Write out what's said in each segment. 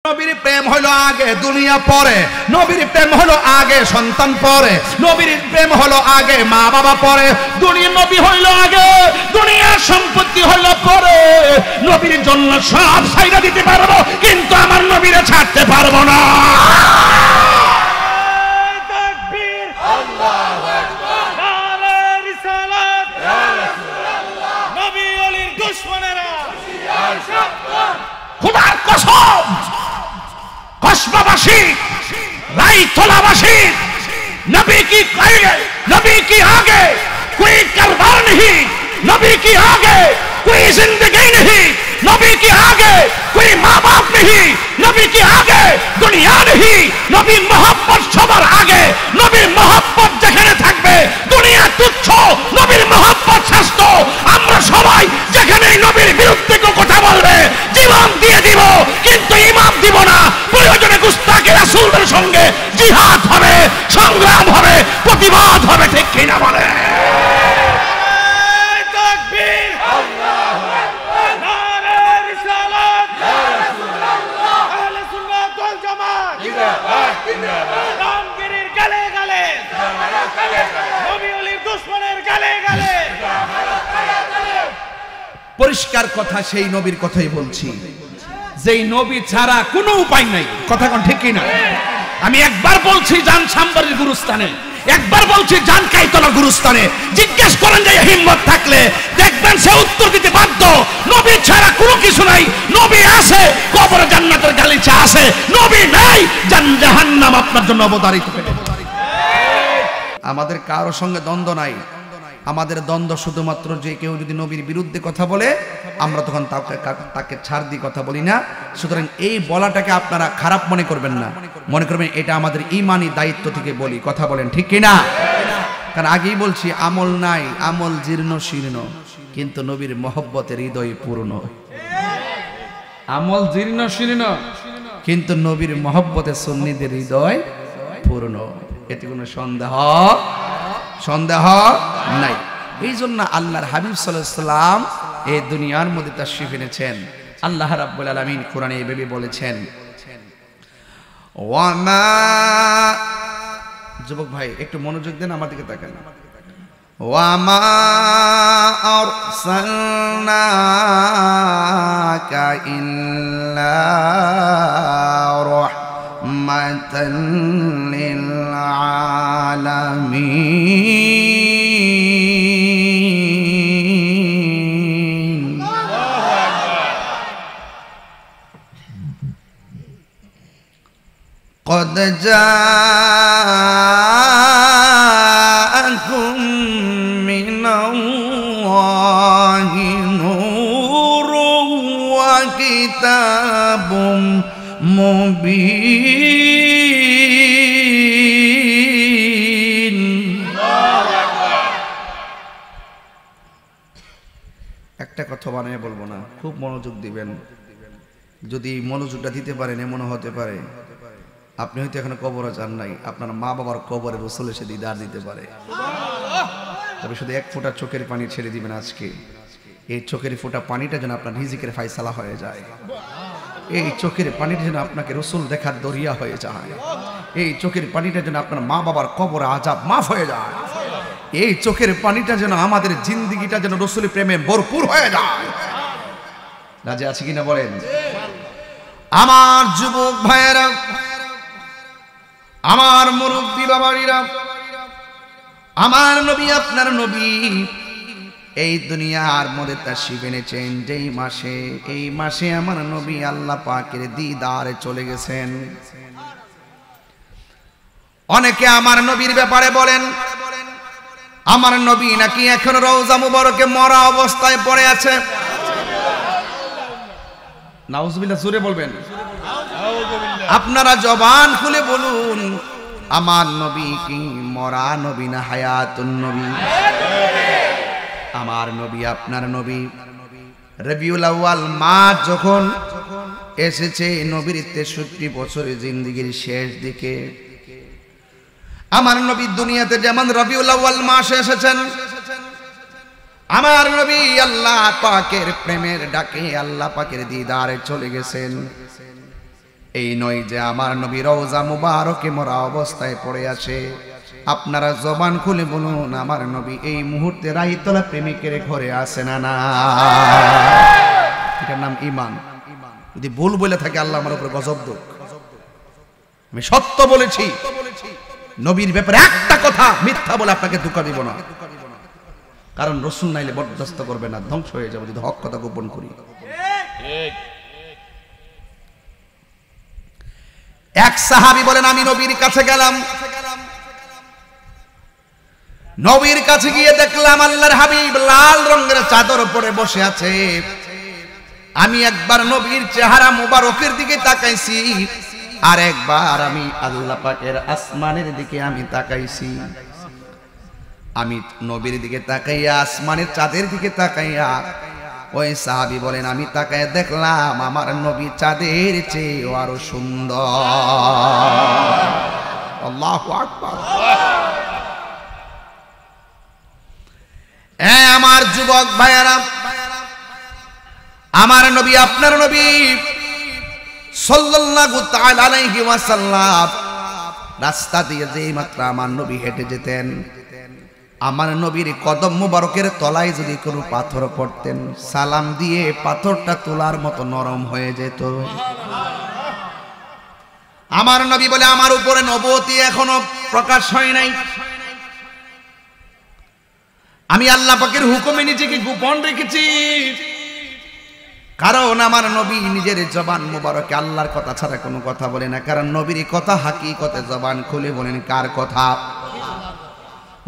নবীর প্রেম হলো আগে, দুনিয়া পরে। নবীর প্রেম হলো আগে, সন্তান পরে। নবীর প্রেম হলো আগে, মা বাবা পরে। দুনিয়া নবী হইল আগে, দুনিয়ার সম্পত্তি হলো পরে। নবীর জন্য সব ছাইড়া দিতে পারবো, কিন্তু আমার নবীরে ছাড়তে পারবো না। খুদার কসম, কসবাবাসী, রাইতলাবাসী, नबी की आगे कोई कारोबार नहीं, नबी की आगे कोई जिंदगी नहीं, नबी की आगे कोई माँ बाप नहीं, नबी की आगे दुनिया नहीं। नबी मोहब्बत सবার आगे, नबी मोहब्बत যেখানে থাকবে দুনিয়া তুচ্ছ, নবীর মোহব্বত শ্রেষ্ঠ। আমরা সবাই যেখানে নবীর বিরুদ্ধে কথা বলবে জীবন দিয়ে দিব, কিন্তু ইমাম দিব না। প্রয়োজনে গুস্তাখি রাসূলের সঙ্গে জিহাদ হবে, সংগ্রাম হবে, প্রতিবাদ হবে, ঠিক কিনা বলে? তাকবীর, আল্লাহু আকবার, নারে রিসালাত, ইয়া রাসূলুল্লাহ, আহলে সুন্নাত ওয়াল জামাত, জিন্দাবাদ জিন্দাবাদ, রামগিরির গালে গালে, নবী ওলির দুশমনের গালে গালে। পরিষ্কার কথা, সেই নবীর কথাই বলছি, যেই নবী ছাড়া কোনো উপায় নাই। কথা কোন ঠিক কিনা? আমি একবার বলছি যান সাম্বারের গুরুস্থানে, একবার বলছি যান কাইতলা গুরুস্থানে, জিজ্ঞেস করেন যে হিম্মত থাকলে দেখবেন সে উত্তর দিতে বাধ্য। নবী ছাড়া কোনো কিছু নাই। নবী আছে, কবরে জান্নাতের গালিচা আছে। নবী নাই, জাহান্নাম আপনার জন্য অবধারিত। আমাদের কারোর সঙ্গে দ্বন্দ্ব নাই। আমাদের দ্বন্দ্ব শুধুমাত্র যে কেউ যদি নবীর বিরুদ্ধে কথা বলে আমরা তখন তাকে ছাড় দিয়ে কথা বলি না। সুতরাং এই বলাটাকে আপনারা খারাপ মনে করবেন না, মনে করবেন এটা আমাদের ঈমানি দায়িত্ব থেকে বলি। কথা বলেন ঠিক কিনা? কারণ আগেই বলছি, আমল নাই, আমল জীর্ণ শীর্ণ, কিন্তু নবীর মহব্বতের হৃদয় পূর্ণ। আমল জীর্ণ শীর্ণ, কিন্তু নবীর মহব্বতে সুন্নিদের হৃদয় পূর্ণ। এতে কোনো সন্দেহ নাই। এই জন্য আল্লাহর হাবিব সাল্লাল্লাহু আলাইহি ওয়াসাল্লাম এই দুনিয়ার মধ্যে তাশরীফ এনেছেন। আল্লাহ রাব্বুল আলামিন কোরআনে এভাবে বলেছেন, ওয়ামা, যুবক ভাই একটু মনোযোগ দেন, আমার দিকে তাকান। ওয়ামা আরসালনাকা ইল্লা রাহমাতাল লিল আলামিন। قد جاءكم من الله نور وكتاب মুবিন। একটা কথা বানিয়ে বলবো না, খুব মনোযোগ দিবেন। যদি মনোযোগটা দিতে পারেন, এমন হতে পারে আপনি হয়তো এখনো কবরে যান নাই, আপনার মা বাবার কবরে রাসূল এসে দিদার দিতে পারে। তবে শুধু এক ফোঁটা চোখের পানি ছেড়ে দিবেন আজকে। এই চোখের ফোঁটা পানিটা যেন আপনার রিজিকের ফায়সালা হয়ে যায়। এই চোখের পানিটা যেন আপনাকে রাসূল দেখার দরিয়া হয়ে যায়। এই চোখের পানিটা যেন আপনার মা বাবার কবরে আযাব মাফ হয়ে যায়। এই চোখের পানিটা যেন আমাদের জিন্দেগিটা যেন রাসূলের প্রেমে ভরপুর হয়ে যায়। রাজি আছে কিনা বলেন? আমার যুবক ভাইয়েরা, আমার মুরব্বী বাবারা, আমার নবী, আপনার নবী এই দুনিয়ার মধ্যে তাশরীফ এনেছেন যেই মাসে, এই মাসে আমার নবী আল্লাহ পাকের দিদারে চলে গেছেন। অনেকে আমার নবীর ব্যাপারে বলেন আমার নবী নাকি এখন রওজা মুবারকে মরা অবস্থায় পড়ে আছে। নাউজুবিল্লাহ, জোরে বলবেন। আপনারা জবান খুলে বলুন, আমার নবী কি মরা নবী না হায়াতুন নবী? আমার নবী, আপনার নবী রবিউল আউয়াল মাস যখন এসেছে, নবীর 63 বছরের জিন্দেগির শেষ দিকে আমার নবী দুনিয়াতে যেমন রবিউল আউয়াল মাসে এসেছেন, আমার নবী আল্লাহ পাকের প্রেমের ডাকে আল্লাহ পাকের দিদারে চলে গেছেন। এই নয় যে আমার নবী রওজা মুবারকে মরা অবস্থায় পড়ে আছে। আপনারা জবান খুলে বলুন আমার নবী এই মুহূর্তে রাইতলা প্রেমিকের ঘরে আছে না না? এটার নাম ঈমান। যদি ভুল বলে থাকে আল্লাহ আমার উপরে গজব দেন। আমি সত্য বলেছি, নবীর ব্যাপারে একটা কথা মিথ্যা বলে আপনাকে ধোঁকা দিব না। কারণ রাসূল নাইলে বরদাস্ত করবে না, ধ্বংস হয়ে যাবে যদি হক কথা গোপন করি। এক সাহাবী বলেন আমি নবীর কাছে গেলাম, নবীর কাছে গিয়ে দেখলাম আল্লাহর হাবিব লাল রঙের চাদর পরে বসে আছে। আমি একবার নবীর চেহারা মুবারকের দিকে তাকাইছি, আর একবার আমি আল্লাহ পাকের আসমানের দিকে আমি তাকাইছি। আমি নবীর দিকে তাকাইয়া আসমানের চাঁদের দিকে তাকাইয়া ওই সাহাবী বলেন আমি তাকাইয়া দেখলাম আমার নবী চাঁদের চেয়ে আরো সুন্দর। আল্লাহু আকবার। আমার যুবক ভাইয়েরা, আমার নবী আপনার নবী সাল্লাল্লাহু তাআলা আলাইহি ওয়াসাল্লাম রাস্তা দিয়ে যেই মাত্র আমার নবী হেঁটে যেতেন, আমার নবীর কদম মুবারকের তলায় যদি কোনো পাথর পড়তেন, সালাম দিয়ে পাথরটা তোলার মতো নরম হয়ে যেত। আমার নবী বলে আমার উপরে নবুয়তি এখনো প্রকাশ হয় নাই, আমি আল্লাহ পাকের হুকুমে নিজেকে গোপন রেখেছি। কারণ আমার নবী নিজের জবান মুবারকে আল্লাহর কথা ছাড়া কোনো কথা বলে না। কারণ নবীর কথা হাকিকতে জবান খুলে বলেন কার কথা?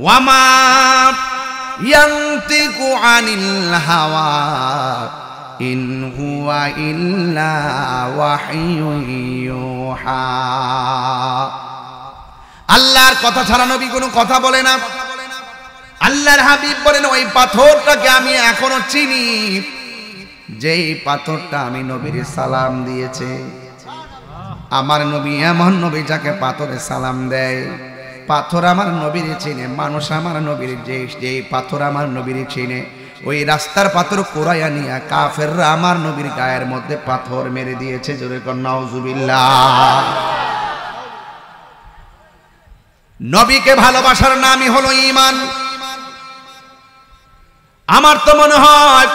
ওয়ামা ইয়ানতিকু আনিল হাওয়া ইন হুয়া ইল্লা ওয়াহয়ুন ইউহা। আল্লাহর কথা ছাড়া নবী কোনো কথা বলে না। আল্লাহর হাবিব বলেন ওই পাথরটাকে আমি এখনো চিনি, যেই পাথরটা আমি নবীর সালাম দিয়েছে। আমার নবী এমন নবী যাকে পাথরে সালাম দেয়, পাথর আমার নবীর চিনে, মানুষ আমার নবীর যে পাথর আমার নবীর চিনে, ওই রাস্তার পাথর কুরাইয়া নিয়া কাফেররা আমার নবীর গায়ের মধ্যে পাথর মেরে দিয়েছে। জোরে কর নাউজুবিল্লাহ। নবীকে ভালোবাসার নামই হলো ঈমান। আমার তো মনে হয়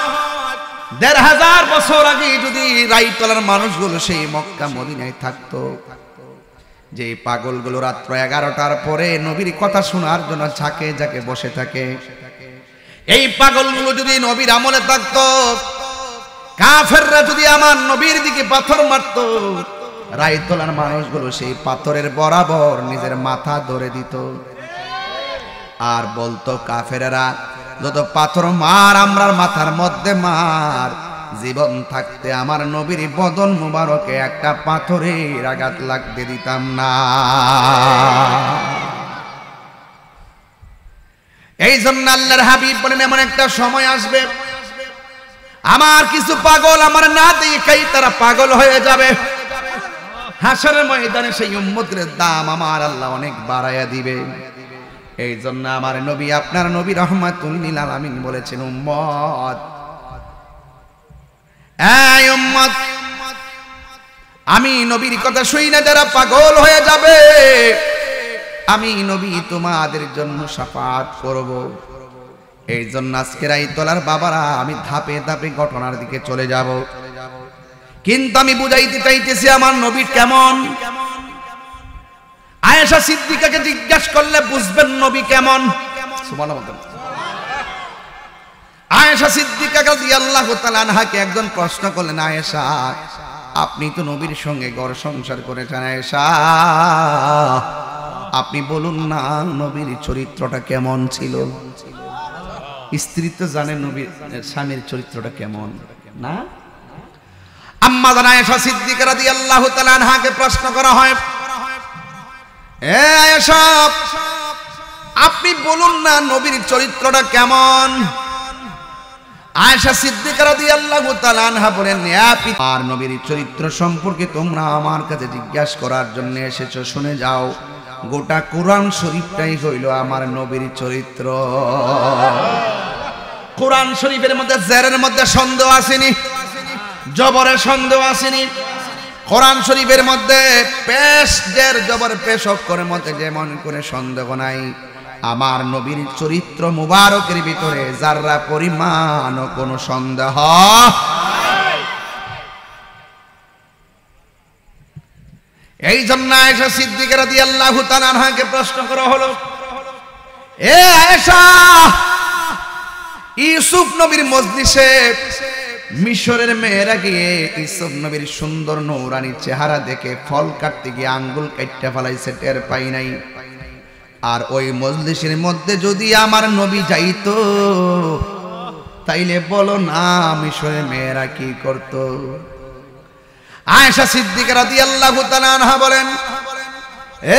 ১৫০০ বছর আগে যদি রাইতলার মানুষগুলো সেই মক্কা মদিনায় থাকতো, যে পাগলগুলো রাত্র ১১টার পরে নবীর কথা শোনার জন্য ঝাঁকে ঝাঁকে বসে থাকে, এই পাগলগুলো যদি নবীর আমলে থাকতো, কাফেররা যদি আমার নবীর দিকে পাথর মারতো, রাইতলার মানুষগুলো সেই পাথরের বরাবর নিজের মাথা ধরে দিত আর বলতো কাফেরেরা যত পাথর মার আমরার মাথার মধ্যে মার, জীবন থাকতে আমার নবীর বদন মুবারকে একটা পাথরের আঘাত লাগতে দিতাম না। এই জন্য আল্লাহর হাবিব বলেন এমন একটা সময় আসবে আমার কিছু পাগল আমার না দেখেই তারা পাগল হয়ে যাবে। হাসরের ময়দানে সেই উম্মতের দাম আমার আল্লাহ অনেক বাড়াইয়া দিবে। এই জন্য আমার নবী আপনার নবী রাহমাতুল লিল আলামিন বলেছেন উম্মত, এই উম্মত, আমি নবীর কথা শুই না যারা পাগল হয়ে যাবে, আমি নবী তোমাদের জন্য শাফাআত করব। এই জন্য আজকের এই তোলার বাবারা আমি ধাপে ধাপে ঘটনার দিকে চলে যাব, কিন্তু আমি বুঝাইতে চাইতেছি আমার নবী কেমন। আয়েশা সিদ্দিকাকে জিজ্ঞাসা করলে বুঝবেন নবী কেমন। সুবহানাল্লাহ। আয়েশা সিদ্দিকা রাদিয়াল্লাহু তাআলা আনহাকে একজন প্রশ্ন করলেন, আয়েশা আপনি তো নবীর সঙ্গে ঘর সংসার করেছেন, আয়েশা আপনি বলুন না নবীর চরিত্রটা কেমন ছিল। স্ত্রী তো জানেন নবীর স্বামীর চরিত্রটা কেমন না। আম্মা জান আয়েশা সিদ্দিকা রাদিয়াল্লাহু তাআলা আনহাকে প্রশ্ন করা হয়, এ আয়েশা আপনি বলুন না নবীর চরিত্রটা কেমন। আয়েশা সিদ্দিকা রাদিয়াল্লাহু তাআলা আনহা বলেন, আর নবীর চরিত্র সম্পর্কে তোমরা আমার কাছে জিজ্ঞাসা করার জন্য এসেছো, শুনে যাও গোটা কোরআন শরীফটাই হইল আমার নবীর চরিত্র। কোরআন শরীফের মধ্যে জেরের মধ্যে সন্দেহ আসেনি, জবরের সন্দেহ আসেনি, কোরআন শরীফের মধ্যে পেশ জের জবর পেশ অক্ষরের মধ্যে যেমন করে সন্দেহ নাই, আমার নবীর চরিত্র মুবারকের ভিতরে যাররা পরিমাণ কোনো সন্দেহ নাই। এই জন্য আয়েশা সিদ্দিকা রাদিয়াল্লাহু তাআলা আনহাকে প্রশ্ন করা হলো, এ আয়েশা, ইউসুফ নবীর মজলিসে মিশরের মেয়েরা গিয়ে ইউসুফ নবীর সুন্দর নূরানি চেহারা দেখে ফল কাটতে গিয়ে আঙ্গুল কাটতে ফেলাইছে, টের পাই নাই। আর ওই মজলিসের মধ্যে যদি আমার নবী যাইতো তাইলে বলো না মিশরের মেয়েরা কি করত? আয়েশা সিদ্দিকা রাদিয়াল্লাহু তাআলা আনহা বলেন,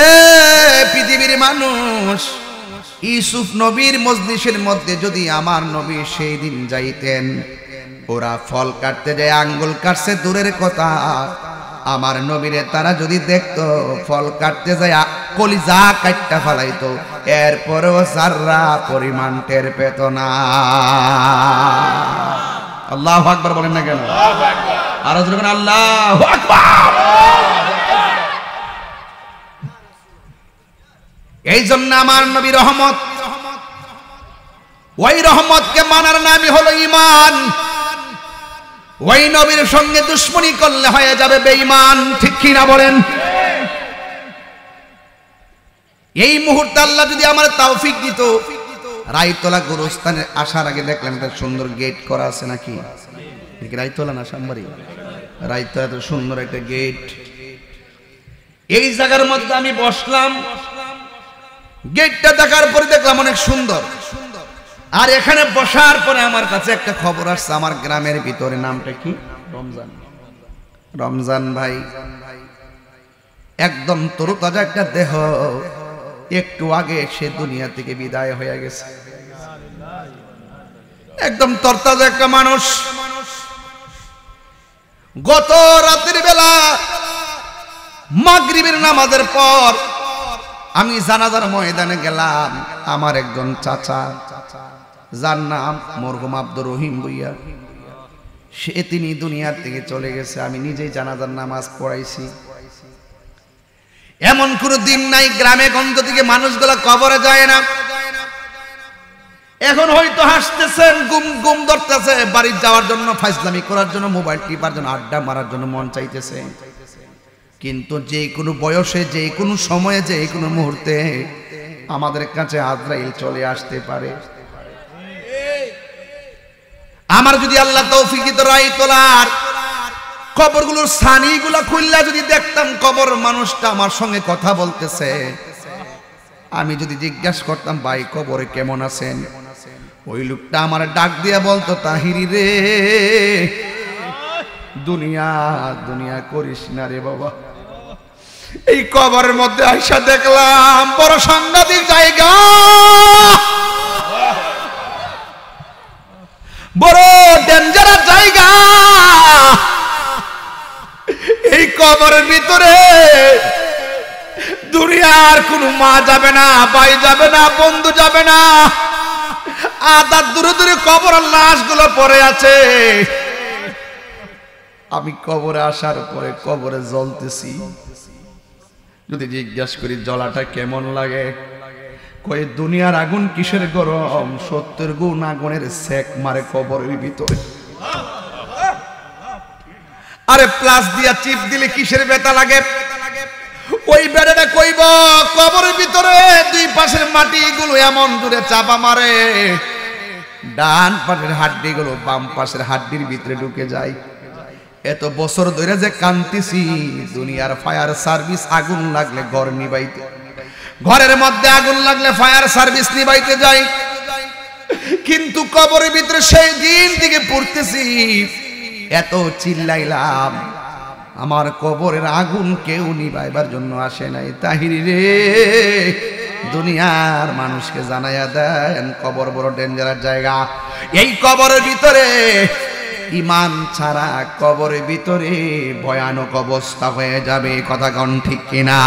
এ পৃথিবীর মানুষ, ইউসুফ নবীর মজলিসের মধ্যে যদি আমার নবী সেই দিন যাইতেন, ওরা ফল কাটতে যায় আঙ্গুল কাটছে দূরের কথা, আমার নবীরে তারা যদি দেখতো ফল কাটতে যায় কলিজা কাটটা ফেলাইতো, এরপরেও যাররা পরিমাণ টের পেত না। আল্লাহু আকবার বলেন না কেন? আরো জোরে বলেন আল্লাহু আকবার। এই জন্য আমার নবী রহমত, ওই রহমতকে মানার নামই হলো ঈমান। ওই নবীর সঙ্গে দুশমনি করলে হয়ে যাবে বেঈমান, ঠিক কি না বলেন? এই মুহূর্তে আল্লাহ যদি আমার তৌফিক দিত, রায়তলা গোরস্থানে আসার আগে দেখলাম একটা সুন্দর গেট করা আছে, নাকি রায়তলা না সামবাড়ি, রায়তলা এত সুন্দর একটা গেট। এই জায়গার মধ্যে আমি বসলাম, গেটটা দেখার পরে দেখলাম অনেক সুন্দর। আর এখানে বসার পরে আমার কাছে একটা খবর আসছে, আমার গ্রামের ভিতরে নামটা কি রমজান, রমজান ভাই একদম তরুতাজা একটা দেহ, একটু আগে সে দুনিয়া থেকে বিদায় হয়ে গেছে। একদম তরতাজা একটা মানুষ। গত রাতের বেলা মাগরিবের নামাজের পর আমি জানাজার ময়দানে গেলাম। আমার একজন চাচা, যার নাম মরহুম আব্দুর রহিম ভুইয়া, তিনি দুনিয়ার থেকে চলে গেছে। আমি নিজেই জানাজার নামাজ পড়াইছি। এমন কোন দিন নাই গ্রামে গঞ্জ থেকে মানুষগুলা কবরে যায় না। এখন হয়তো হাসতেছেন, গুম গুম ধরতেছে, বাড়ি যাওয়ার জন্য, ফাইজলামি করার জন্য, মোবাইল টিপার জন্য, আড্ডা মারার জন্য মন চাইতেছে। কিন্তু যে কোনো বয়সে, যে কোনো সময়ে, যে কোনো মুহূর্তে আমাদের কাছে আজরাইল চলে আসতে পারে। আমার যদি আল্লাহ তৌফিক দিত, রায়তলার কবরগুলোর ছানিগুলো খুললা যদি দেখতাম কবর মানুষটা আমার সঙ্গে কথা বলতেছে, আমি যদি জিজ্ঞাসা করতাম ভাই কবরে কেমন আছেন, ওই লোকটা আমার ডাক দিয়া বলতো, তাহিরি রে, দুনিয়া দুনিয়া করিস না রে বাবা। এই কবরের মধ্যে আইসা দেখলাম বড় সাংঘাতিক জায়গা, বড় ডেঞ্জারাস জায়গা। এই কবরের ভিতরে দুনিয়ার কোনো মা যাবে না, ভাই যাবে না, বন্ধু যাবে না। আদার দূরে দূরে কবরের লাশগুলো পড়ে আছে। আমি কবরে আসার পরে কবরে জ্বলতেছি। যদি জিজ্ঞাসা করি জ্বলাটা কেমন লাগে, কই দুনিয়ার আগুন কিসের গরম, 70 গুণ আগুনের সেক মারে কবরের ভিতরে। আরে প্লাস দিয়া চিপ দিলে কিসের ব্যথা লাগে, ওই বেড়াটা কইব কবরের ভিতরে দুই পাশের মাটিগুলো এমন দূরে চাপা মারে, ডান পাশের হাড্ডিগুলো বাম পাশের হাড্ডির ভিতরে ঢুকে যায়। এত বছর ধরে যে কান্তিছি, দুনিয়ার ফায়ার সার্ভিস আগুন লাগলে ঘর নিবাইতে, ঘরের মধ্যে আগুন লাগলে ফায়ার সার্ভিস নিবাইতে যাই, কিন্তু কবরের ভিতরে সেই দিন থেকে পড়তেছি, এত চিল্লাইলাম, আমার কবরের আগুন কেউ নিবাইবার জন্য আসে নাই। তাহিরি রে, দুনিয়ার মানুষকে জানাইয়া দেন কবর বড় ডেঞ্জারাস জায়গা। এই কবরের ভিতরে ঈমান ছাড়া কবরের ভিতরে ভয়ানক অবস্থা হয়ে যাবে, কথা কোন ঠিক কিনা?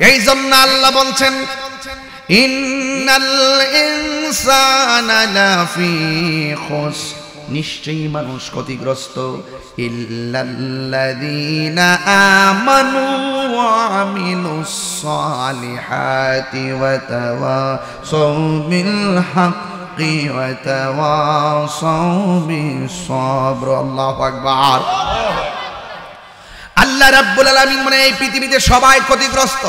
এই জন্য আল্লাহ বলছেন, ইন্নাল ইনসানা লাফি খুসর নিশ্চয়ই মানুষ ক্ষতিগ্রস্ত। ইল্লাল্লাযীনা আমানু ওয়া আমিলুস সালিহাতি ওয়া তাওয়াসাউ বিল হাক্কি ওয়া তাওয়াসাউ বিস সাবর। আল্লাহু আকবার। আল্লাহ রাব্বুল আলামিন মানে এই পৃথিবীতে সবাই ক্ষতিগ্রস্ত।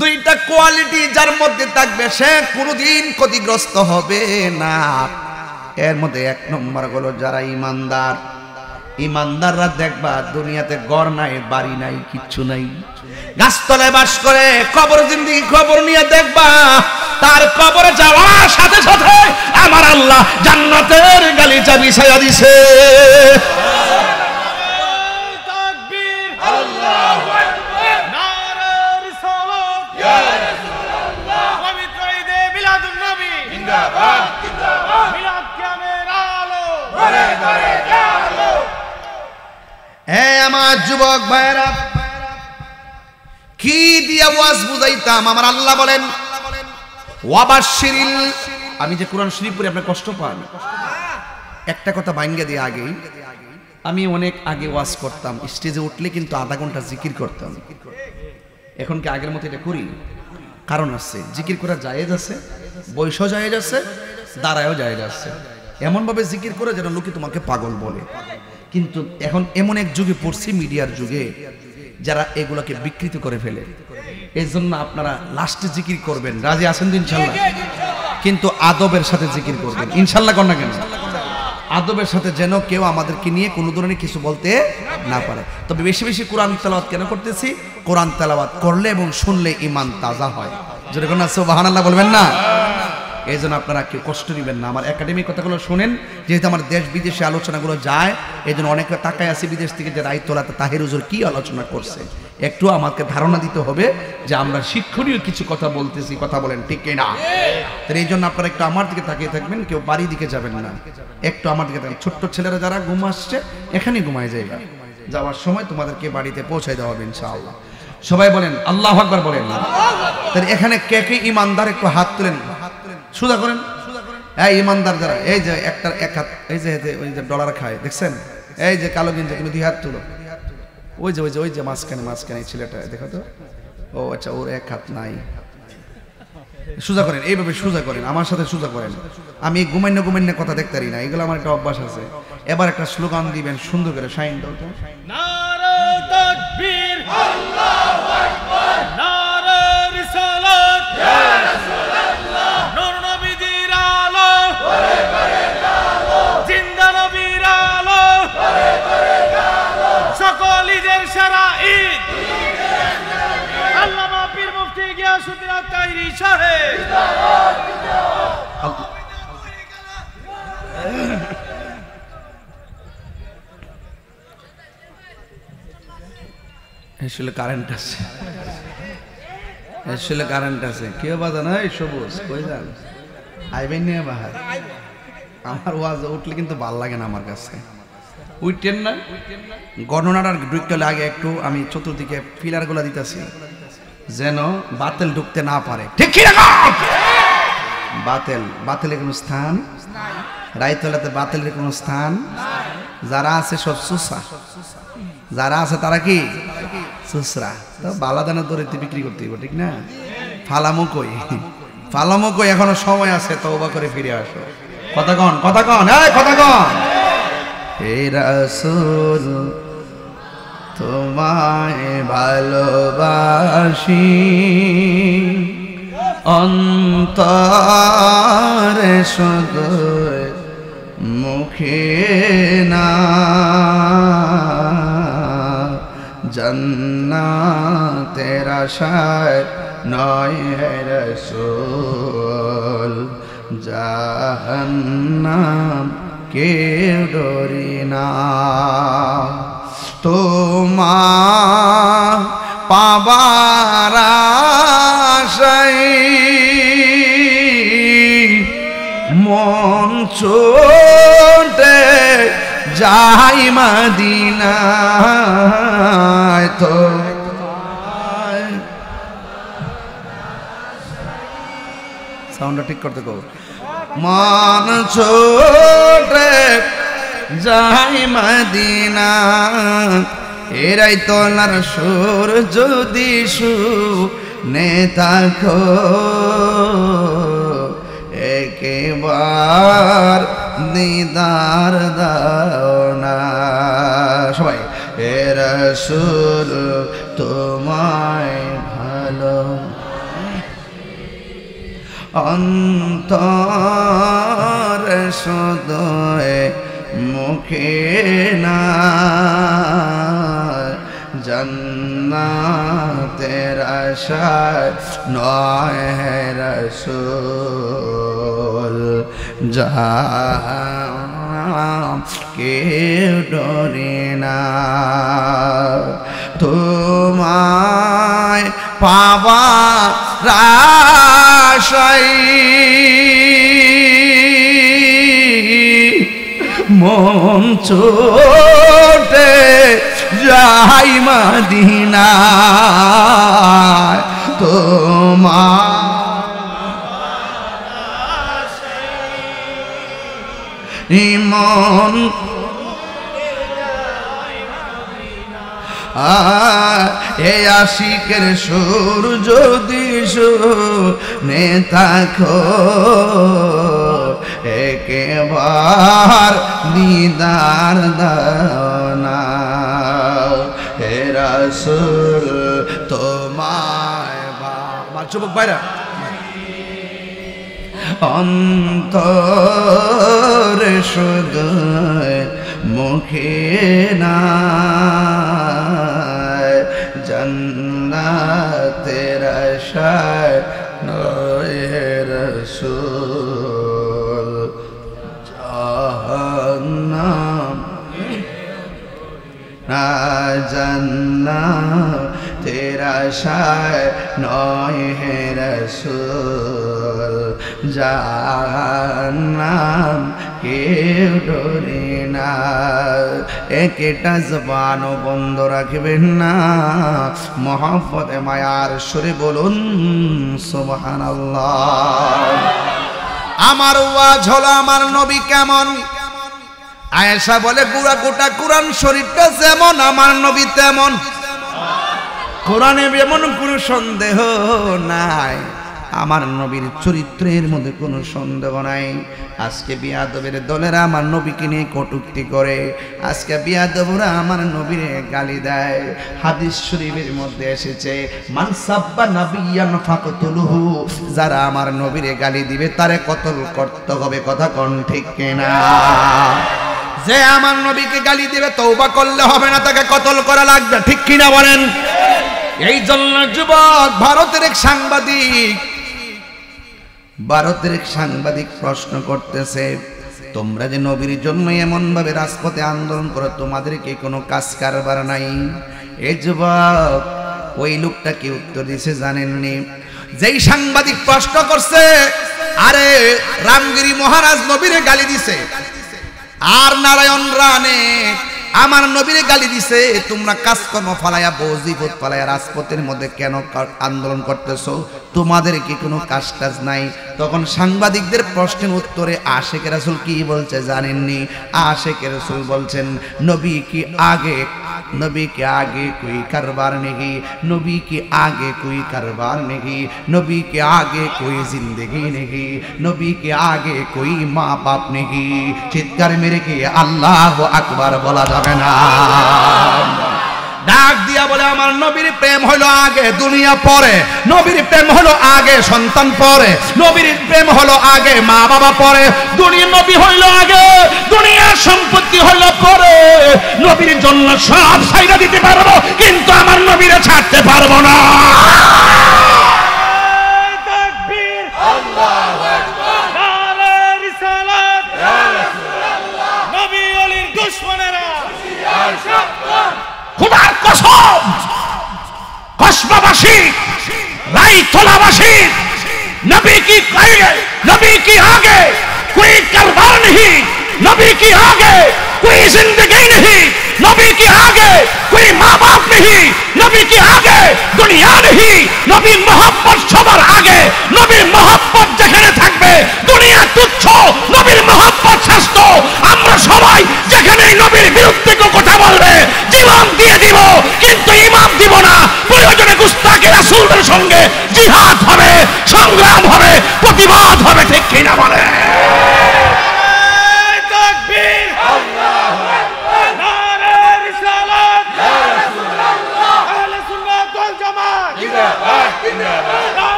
দুইটা কোয়ালিটি যার মধ্যে থাকবে সে কোনোদিন ক্ষতিগ্রস্ত হবে না। এর মধ্যে এক নম্বর হলো যারা ইমানদার। ইমানদাররা দেখবা দুনিয়াতে ঘর নাই, বাড়ি নাই, কিচ্ছু নাই, গাছতলায় বাস করে। কবর জিন্দেগি খবর নিয়ে দেখবা তার কবরে যাওয়ার সাথে সাথে আমার আল্লাহ জান্নাতের গালিচা বিছায়া দিছে। আমার যুবক ভাইরা, কি দিয়া ওয়াজ বুঝাইতাম। আমার আল্লাহ বলেন ওয়াবাশশিরিল, আমি যে কোরআন শরীফ পড়ে আপনি কষ্ট পান, একটা কথা ভাঙ্গে দিয়ে আগেই, আমি অনেক আগে ওয়াজ করতাম, স্টেজে উঠলে কিন্তু আধা ঘন্টা জিকির করতাম। এখন কি আগের মতো এটা করি? কারণ আছে, জিকির করা জায়েজ আছে, বয়সও জায়েজ আছে, দাঁড়ায়ও জায়েজ আছে। এমন ভাবে জিকির করে যেন লোকে তোমাকে পাগল বলে। কিন্তু এখন এমন এক যুগে পড়ছি, মিডিয়ার যুগে, যারা এগুলোকে বিকৃত করে ফেলে। এই জন্য আপনারা লাস্টে জিকির করবেন, রাজি আছেন তো ইনশাল্লাহ? কিন্তু আদবের সাথে জিকির করবেন ইনশাল্লাহ। কর না কেন? আদবের সাথে, যেন কেউ আমাদেরকে নিয়ে কোনো ধরনের কিছু বলতে না পারে। তবে বেশি বেশি কোরআন তেলাওয়াত কেন করতেছি? কোরআন তেলাওয়াত করলে এবং শুনলে ঈমান তাজা হয়। যেরকম না সুবহানাল্লাহ বলবেন না? এই জন্য আপনারা কেউ কষ্ট নেবেন না। আমার একাডেমিক কথাগুলো শোনেন, যেহেতু আমার দেশ বিদেশে আলোচনাগুলো যায়, এই জন্য অনেকটা তাকায় আছে বিদেশ থেকে, যে রায়তলাতে তাহির হুজুর কি আলোচনা করছে, একটু আমাকে ধারণা দিতে হবে যে আমরা শিক্ষণীয় কিছু কথা বলতেছি। কথা বলেন ঠিক কিনা? তাই এই জন্য আপনারা একটু আমার দিকে তাকিয়ে থাকবেন, কেউ বাড়ির দিকে যাবেন না, একটু আমার দিকে থাকবেন। ছোট্ট ছেলেরা যারা ঘুম আসছে এখানেই ঘুমায় যাইবা, যাওয়ার সময় তোমাদেরকে বাড়িতে পৌঁছায় দেওয়া হবে ইনশাআল্লাহ। সবাই বলেন আল্লাহু আকবার বলেন। তাই এখানে কে কে ইমানদার একটু হাত তুলেন, সুদা করেন। এই ইমানদার যারা, এই যে একটা এক হাত, এই যে ওই যে ডলার খায় দেখছেন, এই যে কালো গিঞ্জি, তুমি দুই হাত তুলো। ওই যে ওই যে ওই যে মাঝখানে মাঝখানে ছেলেটা দেখো তো, ও আচ্ছা, ওর এক হাত নাই। সুজা করেন, এইভাবে সুজা করেন, আমার সাথে সুজা করেন। আমি ঘুমাইন্য ঘুমাইন্য কথা দেখতে পারি না, এগুলো আমার একটা অভ্যাস আছে। এবার একটা স্লোগান দিবেন সুন্দর করে, শাইন দাও তো। নারে তাকবীর, আল্লাহু আকবার, নারে রিসালাত, ইয়া রাসূলুল্লাহ, নূর নবীর আলো, করে করে আলো, জিন্দা নবীর আলো, করে করে আলো, সকল ঈদের সেরা ঈদ, আল্লামা পীর মুফতি গিয়াসউদ্দিন আত-তাহিরি সাহেব। আসলে কারেন্ট আছে, আসলে কারেন্ট আছে। কেউ বাজা না, এই সবুজ কই যান, আইবেন নিয়ে বাহার। আমার ওয়াজ উঠলে কিন্তু ভাল লাগে না আমার কাছে, উঠতেন না। গণনাটার ঢুকতে আগে একটু আমি চতুর্দিকে পিলারগুলা দিতেছি, যেন বাতিল ঢুকতে না পারে। ঠিক কি না? বাতিলের কোনো স্থান রায়তলাতে, বাতিলের কোনো স্থান। যারা আছে সব সুসা, যারা আছে তারা কি সুসরা। তো বালাদানা ধরে বিক্রি করতে হবে, ঠিক না? ফালামো কই, ফালামো কই, এখনো সময় আছে, তওবা করে ফিরে আসো। কথা কন, কথা কন, এই কথা কন। হে রাসূল তোমায় ভালোবাসি, অন্তরে শুধু মুখে না, জান্নাতের আশায় নয় হে রাসূল, জাহান্নাম কেউ ডরি না। তোমার পাবার আশায় মন ছোটে যাই মদিনায়। তো সাউন্ডটা ঠিক করতে কো। মন ছোটে যাই মদিনা এরাই তোলার সুর যদি শুনে থাকো একেবার দিদার দাও না সবাই এ রাসূল তোমায় ভালো অন্তর সদয় মুখে না জান্নাতের আশায় নয় হে রাসূল জাহান কেউ ডরে না তোমায় পাবার আশায় মন ছোটে যাই মদিনা তোমার মন এ আশিকের সুর যদি শুনে থাকো একেবার দিদার দাও না হে রাসূল তোমায় আমার যুবক ভাইরা অন্তর শুধু মুখে না জান্নাতের আশায় নয় হে রাসূল জাহান্নাম না জান্নাতের আশায় নয় হে রাসূল জাহান্নাম কেউ ডরে না একটা জবান বন্ধ রাখবেন না মহব্বতে মায়ার সুরে বলুন সুবহানাল্লাহ আমার ওয়াজ হলো আমার নবী কেমন আয়েশা বলে গোটা কুরআন শরীফটা যেমন আমার নবী তেমন কোরআনে এমন কোনো সন্দেহ নাই আমার নবীর চরিত্রের মধ্যে কোনো সন্দেহ নাই আজকে বিয়াদবের দলেরা আমার নবীকে নিয়ে কটূক্তি করে আজকে বিয়াদবরা আমার নবীর গালি দেয় হাদিস শরীফের মধ্যে এসেছে মান সাব্বা নাবিয়ান ফাকতুলহু যারা আমার নবীর গালি দিবে তারে কতল করতে হবে কথা কোন ঠিক কিনা যে আমার নবীকে গালি দিবে তওবা করলে হবে না তাকে কতল করা লাগবে ঠিক কিনা বলেন এই জন্য যুবক ভারতের এক সাংবাদিক প্রশ্ন করতেছে তোমরা যে নবীর জন্য এমন ভাবে রাজপথে আন্দোলন করো তোমাদের কি কোনো কাজ কারবার নাই এই যুবক ওই লোকটা কি উত্তর দিয়েছে জানেননি যেই সাংবাদিক প্রশ্ন করছে আরে রামগিরি মহারাজ নবীরে গালি দিছে আর নারায়ণ রানে আমার নবীরে গালি দিছে তোমরা কাজকর্ম ফালায়া বজিবত ফালায়া রাজপথের মধ্যে কেন আন্দোলন করতেছো তোমাদের কি কোনো কাজ টাজ নাই তখন সাংবাদিকদের প্রশ্নের উত্তরে আশিক রাসূল কি বলছে জানেননি আশিক রাসূল বলছেন নবী কি আগে कोई कारोबार नहीं नबी के आगे कोई कारोबार नहीं नबी के आगे कोई जिंदगी नहीं नबी के आगे कोई माँ बाप नहीं चित्कार मेरे के अल्लाह अकबर बोला जाबे ना ডাক দিয়া বলে আমার নবীর প্রেম হলো আগে দুনিয়া পরে নবীর প্রেম হলো আগে সন্তান পরে নবীর প্রেম হলো আগে মা বাবা পরে দুনিয়া নবী হইলো আগে দুনিয়ার সম্পত্তি হলো পরে নবীর জন্য সব ছাইড়া দিতে পারবো কিন্তু আমার নবীরে ছাড়তে পারবো না তাকবীর আল্লাহু আকবার নারে রিসালাত ইয়া রাসূলুল্লাহ নবী ওলির দুশমনেরা হুশিয়ার সাবধান खुदार कसम कस्बावासी रायतलावासी नबी की आगे कोई कारोबार नहीं नबी की आगे कोई जिंदगी नहीं नबी की आगे कोई माँ बाप नहीं नबी की आगे दुनिया नहीं नबी मोहब्बत सবার आगे नबी मोहब्बत যেখানে থাকবে দুনিয়া তুচ্ছ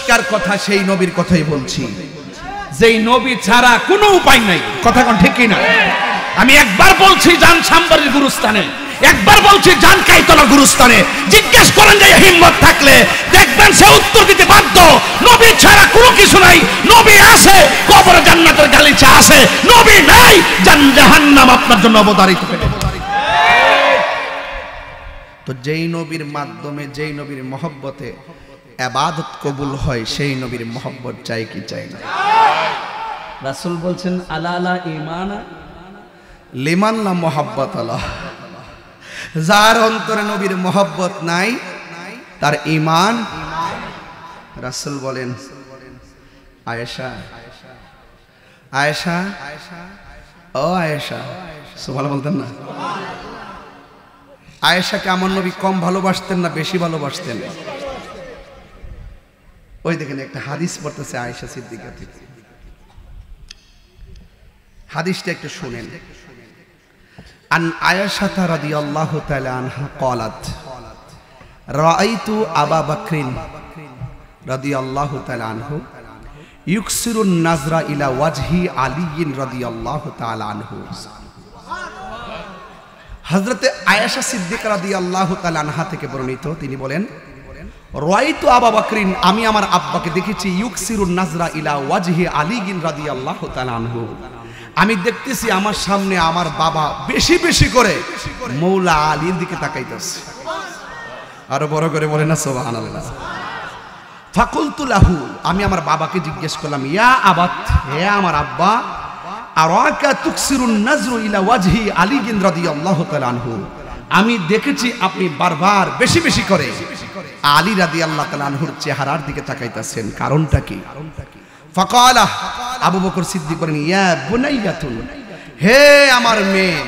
পরিষ্কার কথা, সেই নবীর কথাই বলছি যেই নবী ছাড়া কোনো উপায় নাই। কথা কোন ঠিক কিনা? আমি একবার বলছি যান সাম্বারের গুরুস্থানে, একবার বলছি যান কাইতলা গুরুস্থানে, জিজ্ঞেস করেন যে হিম্মত থাকলে দেখবেন সে উত্তর দিতে বাধ্য। নবী ছাড়া কোনো কিছু নাই। নবী আছে, কবরে জান্নাতের গালিচা আছে। নবী নাই, জাহান্নাম আপনার জন্য অবধারিত হবে। তো যেই নবীর মাধ্যমে, যেই নবীর মহব্বতে ইবাদত কবুল হয়, সেই নবীর মহব্বত চাই কি চাই না? রাসূল বলছেন আলা আলা ঈমানা লিমান লা মুহাব্বত আলাহ। যার অন্তরে নবীর মহব্বত নাই তার ঈমান। রাসূল বলেন আয়েশা, আয়েশা, ও আয়েশা, সুবহানাল্লাহ বলতেন না? আয়েশাকে আমার নবী কম ভালোবাসতেন না বেশি ভালোবাসতেন? ওই দেখেন একটা হাদিস পড়তেছে আয়েশা সিদ্দিকা থেকে, হাদিসটা একটু শুনেন। আন আয়েশা রাদিয়াল্লাহু তাআলা আনহা ক্বালাত রাআইতু আবু বকর রাদিয়াল্লাহু তাআলা আনহু ইউকসিরু নাজরা ইলা ওয়াজহি আলী রাদিয়াল্লাহু তাআলা আনহু। হযরতে আয়েশা সিদ্দিকা রাদিয়াল্লাহু তাআলা আনহা থেকে বর্ণিত, তিনি বলেন রাআইতু আবু বকর, আমি আমার আব্বাকে দেখেছি ইউকসিরু নাজরা ইলা ওয়াজহি আলী রাদিয়াল্লাহু তাআলা আনহু, আমি দেখতেছি আমার সামনে আমার বাবা বেশি বেশি করে মৌলা আলীর দিকে তাকাইতেছে। আরো বড় করে বলেন না সুবহানাল্লাহ। ফাকুলতু লাহু, আমি আমার বাবাকে জিজ্ঞেস করলাম ইয়া আবাত, হে আমার আব্বা, আরাকা তুকসিরুন নাজরু ইলা ওয়াজহি আলী রাদিয়াল্লাহু তাআলা আনহু, আমি দেখেছি আপনি বারবার বেশি বেশি করে আলী রাদিয়াল্লাহু তাআলা আনহুর চেহারার দিকে তাকাইতেছেন, কারণটা কি? ফাকালা, আবু বকর সিদ্দিক বলেন ইয়া বুনাইয়াতুন, হে আমার মেয়ে,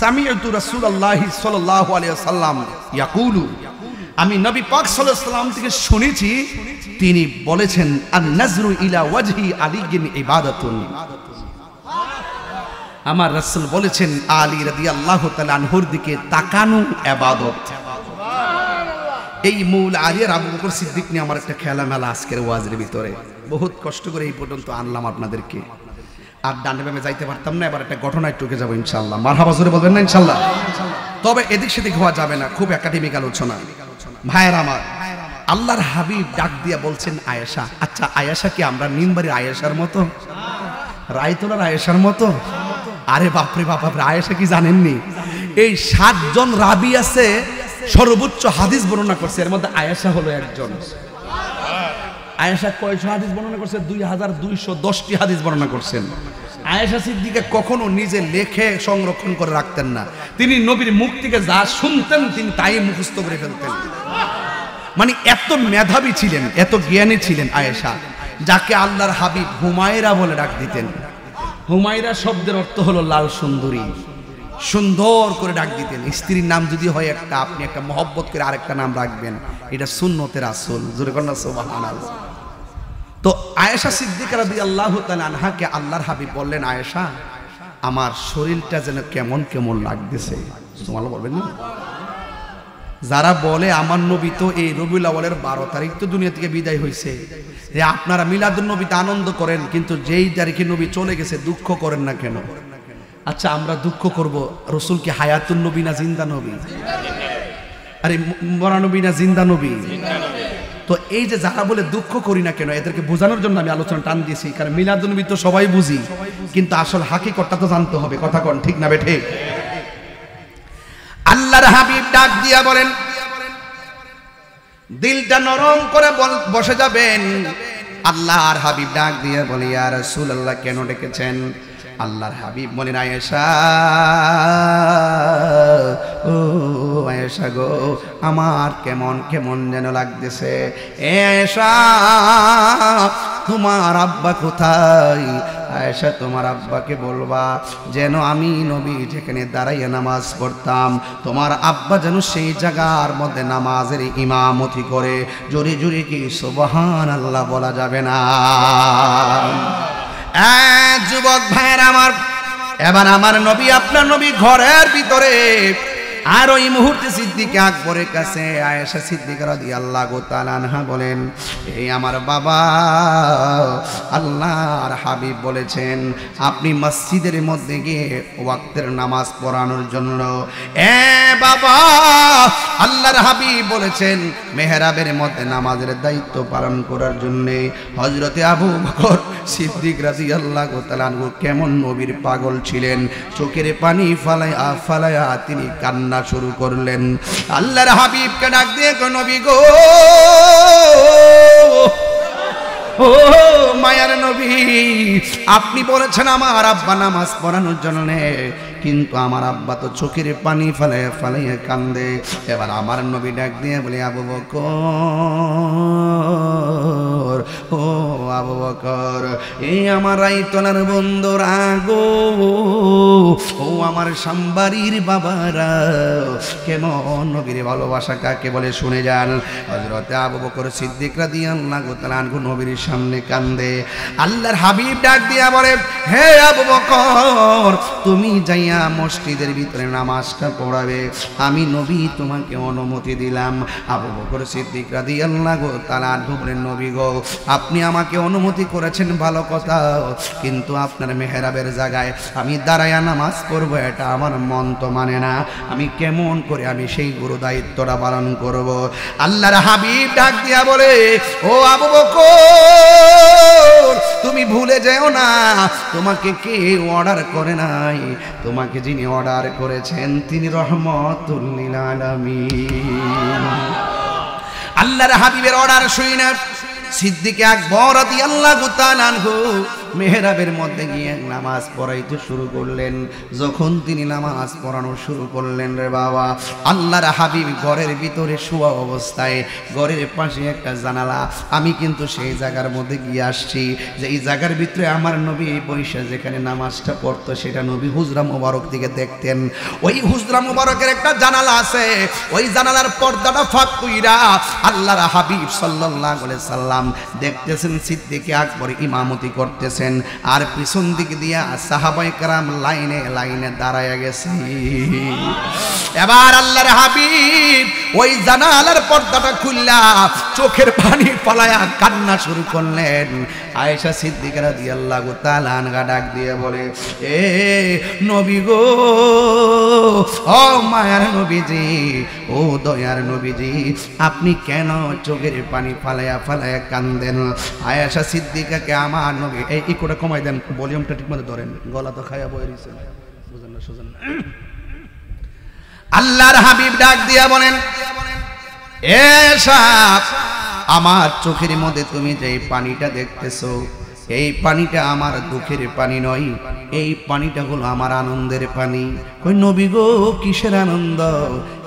সামিউতু রাসূলুল্লাহ সাল্লাল্লাহু আলাইহি ওয়াসাল্লাম ইয়াকুলু, আমি নবী পাক সাল্লাল্লাহু আলাইহি ওয়াসাল্লাম থেকে শুনেছি তিনি বলেছেন আন নাজরু ইলা ওয়াজহি আলী ইবাদাতুন, আমার রাসূল বলেছেন আলী রাদিয়াল্লাহু তাআলা আনহুর দিকে তাকানো ইবাদত। এই মৌলা আলী আর আবু বকর সিদ্দিক নিয়ে আমার একটা খেলা মেলা আজকের ওয়াজের ভিতরে, বহুত কষ্ট করে এই পর্যন্ত আনলাম আপনাদেরকে, আর ডানে বামে যাইতে পারতাম না। এবার একটা ঘটনায় টুকে যাবো ইনশাআল্লাহ। মারহাবা জোরে বলবেন না ইনশাআল্লাহ? তবে এদিক সেদিক হওয়া যাবে না, খুব একাডেমিক আলোচনা। ভাইয়েরা আমার, আল্লাহর হাবিব ডাক দিয়া বলছেন আয়েশা। আচ্ছা আয়েশা কি আমরা নিমবাড়ির আয়েশার মতো, রায়তলার আয়েশার মতো? আরে বাপরে বাপ, আয়েশা কি জানেননি এই 7 জন রাবি আছে সর্বোচ্চ হাদিস বর্ণনা করছে, এর মধ্যে আয়েশা হলো একজন। আয়েশা কয়শো হাদিস বর্ণনা করছে? 2210টি হাদিস বর্ণনা করছেন। আয়েশা সিদ্দিকা কখনো নিজে লেখে সংরক্ষণ করে রাখতেন না, তিনি নবীর মুখ থেকে যা শুনতেন তিনি তাই মুখস্থ করে ফেলতেন। মানে এত মেধাবী ছিলেন, এত জ্ঞানী ছিলেন আয়েশা, যাকে আল্লাহর হাবিব হুমায়রা বলে ডাক দিতেন। হুমায়রা শব্দের অর্থ হলো লাল সুন্দরী, সুন্দর করে ডাক দিতেন। স্ত্রীর নাম যদি হয় একটা, আপনি একটা মহব্বত করে আরেকটা নাম রাখবেন, এটা সুন্নতে রাসূল। জোরে কন্না সুবহানাল্লাহ। তো আয়েশা সিদ্দিকা রাদিয়াল্লাহু তাআলা আনহাকে আল্লাহর হাবিব বললেন আয়েশা, আমার শরীরটা যেন কেমন কেমন লাগতেছে। সুবহানাল্লাহ বলবেন না? যারা বলে আমার নবী তো এই রবিউল আউয়ালের 12 তারিখ তো দুনিয়া থেকে বিদায় হয়েছে, যে আপনারা মিলাদুন নবীতে আনন্দ করেন, কিন্তু যেই তারিখে নবী চলে গেছে দুঃখ করেন না কেন? আচ্ছা আমরা দুঃখ করব, রসুল কি হায়াতুন নবী না জিন্দা নবী? আরে মরা নবী না জিন্দা নবী? তো এই যে যারা বলে দুঃখ করি না কেন, এদেরকে বোঝানোর জন্য আমি আলোচনা টান দিয়েছি, কারণ মিলাদুন নবী তো সবাই বুঝি, কিন্তু আসল হাকিকতটা তো জানতে হবে। কথা কোন ঠিক না বেঠে? আল্লাহর হাবিব ডাক দিয়া বলেন, দিলটা নরম করে বসে যাবেন। আল্লাহর হাবিব ডাক দিয়া বলে ইয়া রাসূলুল্লাহ, কেন ডেকেছেন? আল্লাহর হাবিব বলেন আয়েশা, ও আয়েশা গো, আমার কেমন কেমন যেন লাগতেছে। এ আয়েশা, তোমার আব্বা কোথায়? আয়েশা, তোমার আব্বাকে বলবা যেন আমি নবী যেখানে দাঁড়াইয়া নামাজ পড়তাম, তোমার আব্বা যেন সেই জায়গার মধ্যে নামাজের ইমামতি করে। জোরে জোরে কি সুবহানাল্লাহ বলা যাবে না? যুবক ভাইয়ের আমার, এবার আমার নবী, আপনার নবী ঘরের ভিতরে আর ওই মুহূর্তে সিদ্দিক আকবরের কাছে আয়েশা সিদ্দিকা রাদিয়াল্লাহু তাআলা আনহা বলেন, এই আমার বাবা, আল্লাহর হাবিব বলেছেন আপনি মসজিদের মধ্যে গিয়ে ওয়াক্তের নামাজ পড়ানোর জন্য। বাবা, আল্লাহর হাবিব বলেছেন মেহরাবের মধ্যে নামাজের দায়িত্ব পালন করার জন্য। হযরতে আবু বকর সিদ্দিক রাদিয়াল্লাহু তাআলা আনহু কেমন নবীর পাগল ছিলেন, চোখের পানি ফালায়া ফালায়া তিনি কান্না শুরু করলেন। আল্লাহর হাবিবকে ডাক দিয়ে কো, নবী গো, ও মায়ার নবী, আপনি বলেছেন আমার আব্বা নামাজ পড়ানোর জন্য, কিন্তু আমার আব্বা তো চোখের পানি ফালাইয়া ফালাইয়া কান্দে। এবার আমার নবী ডাক দিয়ে বলে, আবু বকর, ও আবু বকর, এই আমার রাইতলার বন্ধুরা গো, ও আমার সাম্বারির বাবারা, কেমন নবীর ভালোবাসা কাকে বলে শুনে যান। হযরতে আবু বকর সিদ্দিক রাদিয়াল্লাহু তাআলা আনহু নবীর সামনে কান্দে। আল্লাহর হাবিব ডাক দিয়া বলে, হে আবু বকর, তুমি যাইয়া মসজিদের ভিতরে নামাজটা পড়াবে, আমি নবী তোমাকে অনুমতি দিলাম। আবু বকর সিদ্দিক রাদিয়াল্লাহু তাআলা আনহু বলেন, নবী গো, আপনি আমাকে অনুমতি করেছেন ভালো কথা, কিন্তু আপনার মেহরাবের জায়গায় আমি দাঁড়ায়া নামাজ পড়ব এটা আমার মন তো মানে না, আমি কেমন করে আমি সেই গুরু দায়িত্বটা পালন করব। আল্লাহর হাবিব ডাক দিয়া বলে, ও আবু বকর, তুমি ভুলে যেও না তোমাকে কে অর্ডার করে নাই, তোমাকে যিনি অর্ডার করেছেন তিনি রহমতুল লিল আলামিন। আল্লাহর হাবিবের অর্ডার শুনে সিদ্দিক আকবর রাদিয়াল্লাহু তাআলা আনহু মেহরাবের মধ্যে গিয়ে নামাজ পড়াইতে শুরু করলেন। যখন তিনি নামাজ পড়ানো শুরু করলেন, রে বাবা, আল্লাহর হাবিব ঘরের ভিতরে শোয়া অবস্থায়, ঘরের পাশে একটা জানালা, আমি কিন্তু সেই জায়গার মধ্যে গিয়ে আসছি যে এই জায়গার ভিতরে আমার নবী বৈশা যেখানে নামাজটা পড়তো সেটা নবী হুজরা মোবারক দিকে দেখতেন। ওই হুজরা মোবারকের একটা জানালা আছে, ওই জানালার পর্দাটা ফাঁক কইরা আল্লাহর হাবিব সাল্লাল্লাহু আলাইহি সাল্লাম দেখতেছেন সিদ্দিক আকবর ইমামতি করতেছেন, আর পিছন দিক দিয়া সাহাবায়ে কেরাম লাইনে লাইনে দাঁড়ায় গেছে। এবার আল্লাহর হাবিব ওই জানালার পর্দাটা খুললা চোখের পানি ফলায়া কান্না শুরু করলেন। আয়েশা সিদ্দিকা রাদিয়াল্লাহু তাআলা আনহা ডাক দিয়ে বলে, এ নবী গো, ও মায়ার নবীজি, ও দয়ার নবীজি, আপনি কেন চোখের পানি ফালায়া ফালায়া কান্দেন? আয়েশা সিদ্দিকাকে আমার নবী, এই ইকোটা কমাই দেন, ভলিউমটা ঠিকমতো ধরেন, গলা তো খায়া বয়ে রইছে, বুঝেন না সুজন। আল্লাহর হাবিব ডাক দিয়া বলেন, এ সাপ, আমার চোখের মধ্যে তুমি যে পানিটা দেখতেছো, এই পানিটা আমার দুঃখের পানি নয়, এই পানিটা হলো আমার আনন্দের পানি। কই নবী গো, কিসের আনন্দ?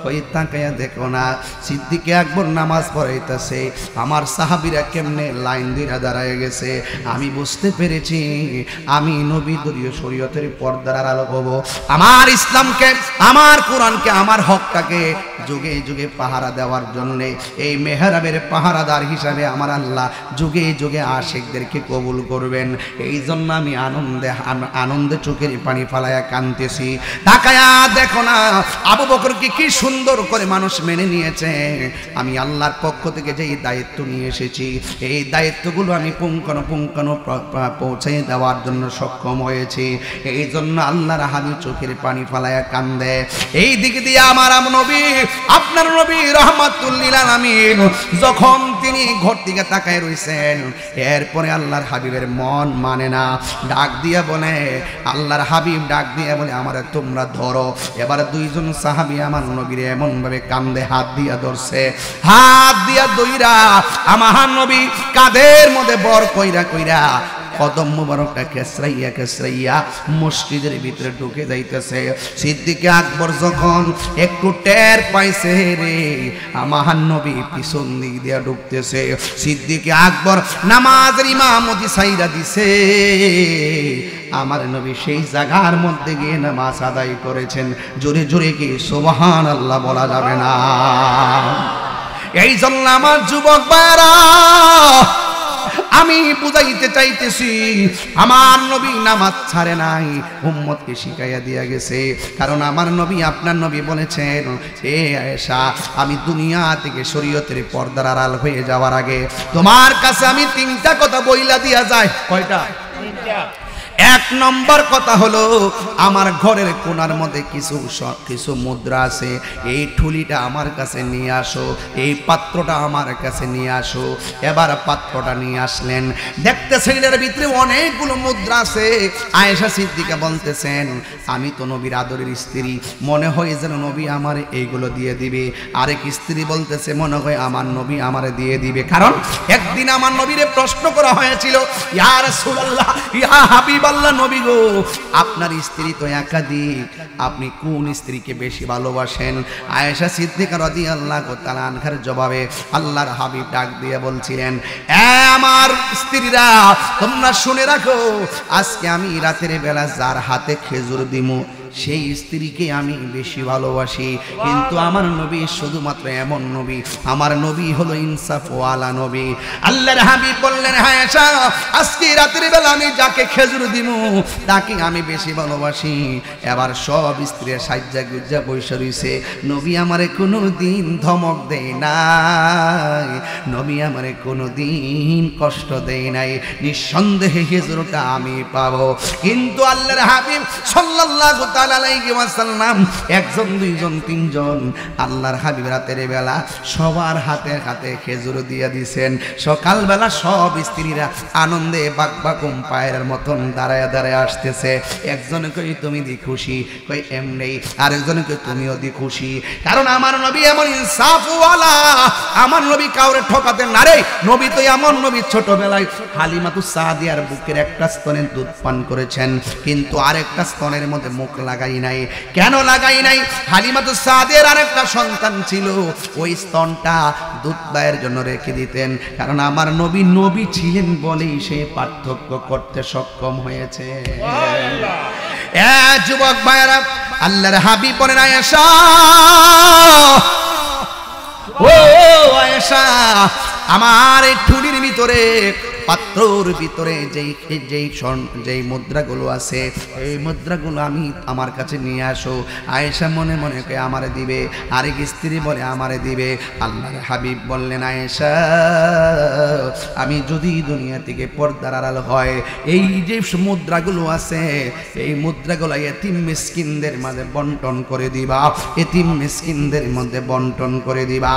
কই তাকায়া দেখো না, সিদ্দিক আকবর নামাজ পড়াইতেছে, আমার সাহাবীরা কেমনে লাইন দিয়ে দাঁড়ায় গেছে। আমি বুঝতে পেরেছি আমি নবী দলীয় শরীয়তের পর্দার আলো হব, আমার ইসলামকে, আমার কোরআনকে, আমার হকটাকে যুগে যুগে পাহারা দেওয়ার জন্য এই মেহরাবের পাহারাদার হিসাবে আমার আল্লাহ যুগে যুগে আশিকদেরকে কবুল করবেন। এই জন্য আমি আনন্দে চোখের পানি ফালায়া কাঁদতেছি। তাকায়া দেখো না আবু বকরকে কি সুন্দর করে মানুষ মেনে নিয়েছে। আমি আল্লাহর পক্ষ থেকে যেই দায়িত্ব নিয়ে এসেছি, এই দায়িত্বগুলো আমি পুঙ্খানুপুঙ্খানু পৌঁছে দেওয়ার জন্য সক্ষম হয়েছি। এই জন্য আল্লাহর হাবিব চোখের পানি ফালায়া কান্দে। এই দিক দিয়ে আমার নবী, আপনার নবী রহমাতুল লিল আলামিন, যখন তিনি ঘর থেকে তাকায় রইছেন, এরপরে আল্লাহর হাবিবের মন মানে না, ডাক দিয়া বলে, আল্লাহর হাবিব ডাক দিয়া বলে, আমারে তোমরা ধরো। এবার দুইজন সাহাবী আমার নবীর এমন ভাবে কান্দে হাত দিয়া ধরছে, হাত দিয়া দইরা আমার নবী কাঁধের মধ্যে বর কইরা কইরা কদম মুবারকটা কেসরাইয়া কেসরাইয়া মসজিদের ভিতরে ঢুকে যাইতেছে। সিদ্দিক আকবর যখন একটু টের পাইছে রে আমার নবী পিছন দিক দিয়া ঢুকতেছে, সিদ্দিক আকবর নামাজের ইমামতি সাইরা দিছে। আমার নবী সেই জায়গার মধ্যে গিয়ে নামাজ আদায় করেছেন। জোরে জোরে কি সুবহানাল্লাহ বলা যাবে না? এই জন্য আমার যুবক ভাইরা, আমি বুঝাইতে চাইতেছি আমার নবী নামাজ ছাড়ে নাই, উম্মতকে শিখাইয়া দিয়া গেছে। কারণ আমার নবী আপনার নবী বলেছেন, এ আয়েশা, আমি দুনিয়া থেকে শরীয়তের পর্দার আড়াল হয়ে যাওয়ার আগে তোমার কাছে আমি 3টা কথা বইলা দিয়া যায়। কয়টা? 3টা। 1 নম্বর কথা হলো, আমার ঘরের কোণার মধ্যে কিছু মুদ্রা আছে, এই ঠুলিটা আমার কাছে নিয়ে আসো, এই পাত্রটা আমার কাছে নিয়ে আসো। এবার পাত্রটা নিয়ে আসলেন, দেখতেছেন এর ভিতরে অনেকগুলো মুদ্রা আছে। আয়েশা সিদ্দিকা বলতেছেন, আমি তো নবীর আদরের স্ত্রী, মনে হয় যেন নবী আমার এইগুলো দিয়ে দিবে। আরেক স্ত্রী বলতেছে, মনে হয় আমার নবী আমারে দিয়ে দিবে। কারণ একদিন আমার নবীরে প্রশ্ন করা হয়েছিল, ইয়া রাসূলুল্লাহ, ইয়া হাবিবাল্লাহ, নবী গো, আপনার স্ত্রী তো একাধিক, আপনি কোন স্ত্রীকে বেশি ভালোবাসেন? আয়েশা সিদ্দিকা রাদিয়াল্লাহু তাআলা আনহার জবাবে আল্লাহর হাবিব ডাক দিয়ে বলছিলেন, আমার স্ত্রীরা, তোমরা শুনে রাখো, আজকে আমি রাতের বেলা যার হাতে খেজুর দিমু সেই স্ত্রীকে আমি বেশি ভালোবাসি। কিন্তু আমার নবী শুধুমাত্র এমন নবী, আমার নবী হলো ইনসাফওয়ালা নবী। আল্লাহর হাবিব বললেন, আয়েশা, আজকে রাতের বেলা আমি যাকে খেজুর দিমু তাকে আমি বেশি ভালোবাসি। এবার সব স্ত্রী সাজ্জা গুজ্জা বসে রইছে। নবী আমারে কোনোদিন ধমক দেয় নাই, নবী আমারে কোনোদিন কষ্ট দেয় নাই, নিঃসন্দেহে খেজুরটা আমি পাবো। কিন্তু আল্লাহর হাবিব সাল্লাল্লাহু তাআলা আলাইহি ওয়াসাল্লাম, 1 জন 2 জন 3 জন আল্লাহর হাবিব রাতের বেলা সবার হাতে হাতে খেজুর দিয়ে দিয়েছেন। সকালবেলা সব স্ত্রীরা আনন্দে বাকবাকুম পায়ের মতন দাঁড়ায় দাঁড়ায় আসতেছে। একজন কই তুমি দি খুশি, কই এমনি, আরেকজন কই তুমিও দি খুশি। কারণ আমার নবী এমন ইনসাফওয়ালা, আমার নবী কাউরে ঠকাতেন না রে। নবী তো এমন নবী, ছোটবেলায় হালিমাতুস সাদিয়ার বুকের একটা স্তনের দুধ পান করেছেন, কিন্তু আরেকটা স্তনের মধ্যে মুখ লাগাই নাই। কেন লাগাই নাই? হালিমাতুস সাদিয়ার আরেকটা সন্তান ছিল, ওই স্তনটা দুধ পায়ের জন্য রেখে দিতেন। কারণ আমার নবী নবী ছিলেন বলেই সে পার্থক্য করতে সক্ষম হয়েছে। যুবক ভাইরা, আল্লাহর হাবিব বলেন, আয়েশা, ও আয়েশা, আমার এই ঠুলির ভিতরে, পাত্রর ভিতরে যেই মুদ্রাগুলো আছে, এই মুদ্রাগুলো আমি আমার কাছে নিয়ে আসো। আয়েশা মনে মনে কয়ে আমারে দিবে, আরেক স্ত্রী বলে আমারে দিবে। আল্লাহর হাবিব বললেন, আয়েশা, আমি যদি দুনিয়া থেকে পর্দার আড়াল হয়, এই যে মুদ্রাগুলো আছে, এই মুদ্রাগুলো এতিম মিসকিনদের মাঝে বন্টন করে দিবা, এতিম মিসকিনদের মধ্যে বন্টন করে দিবা।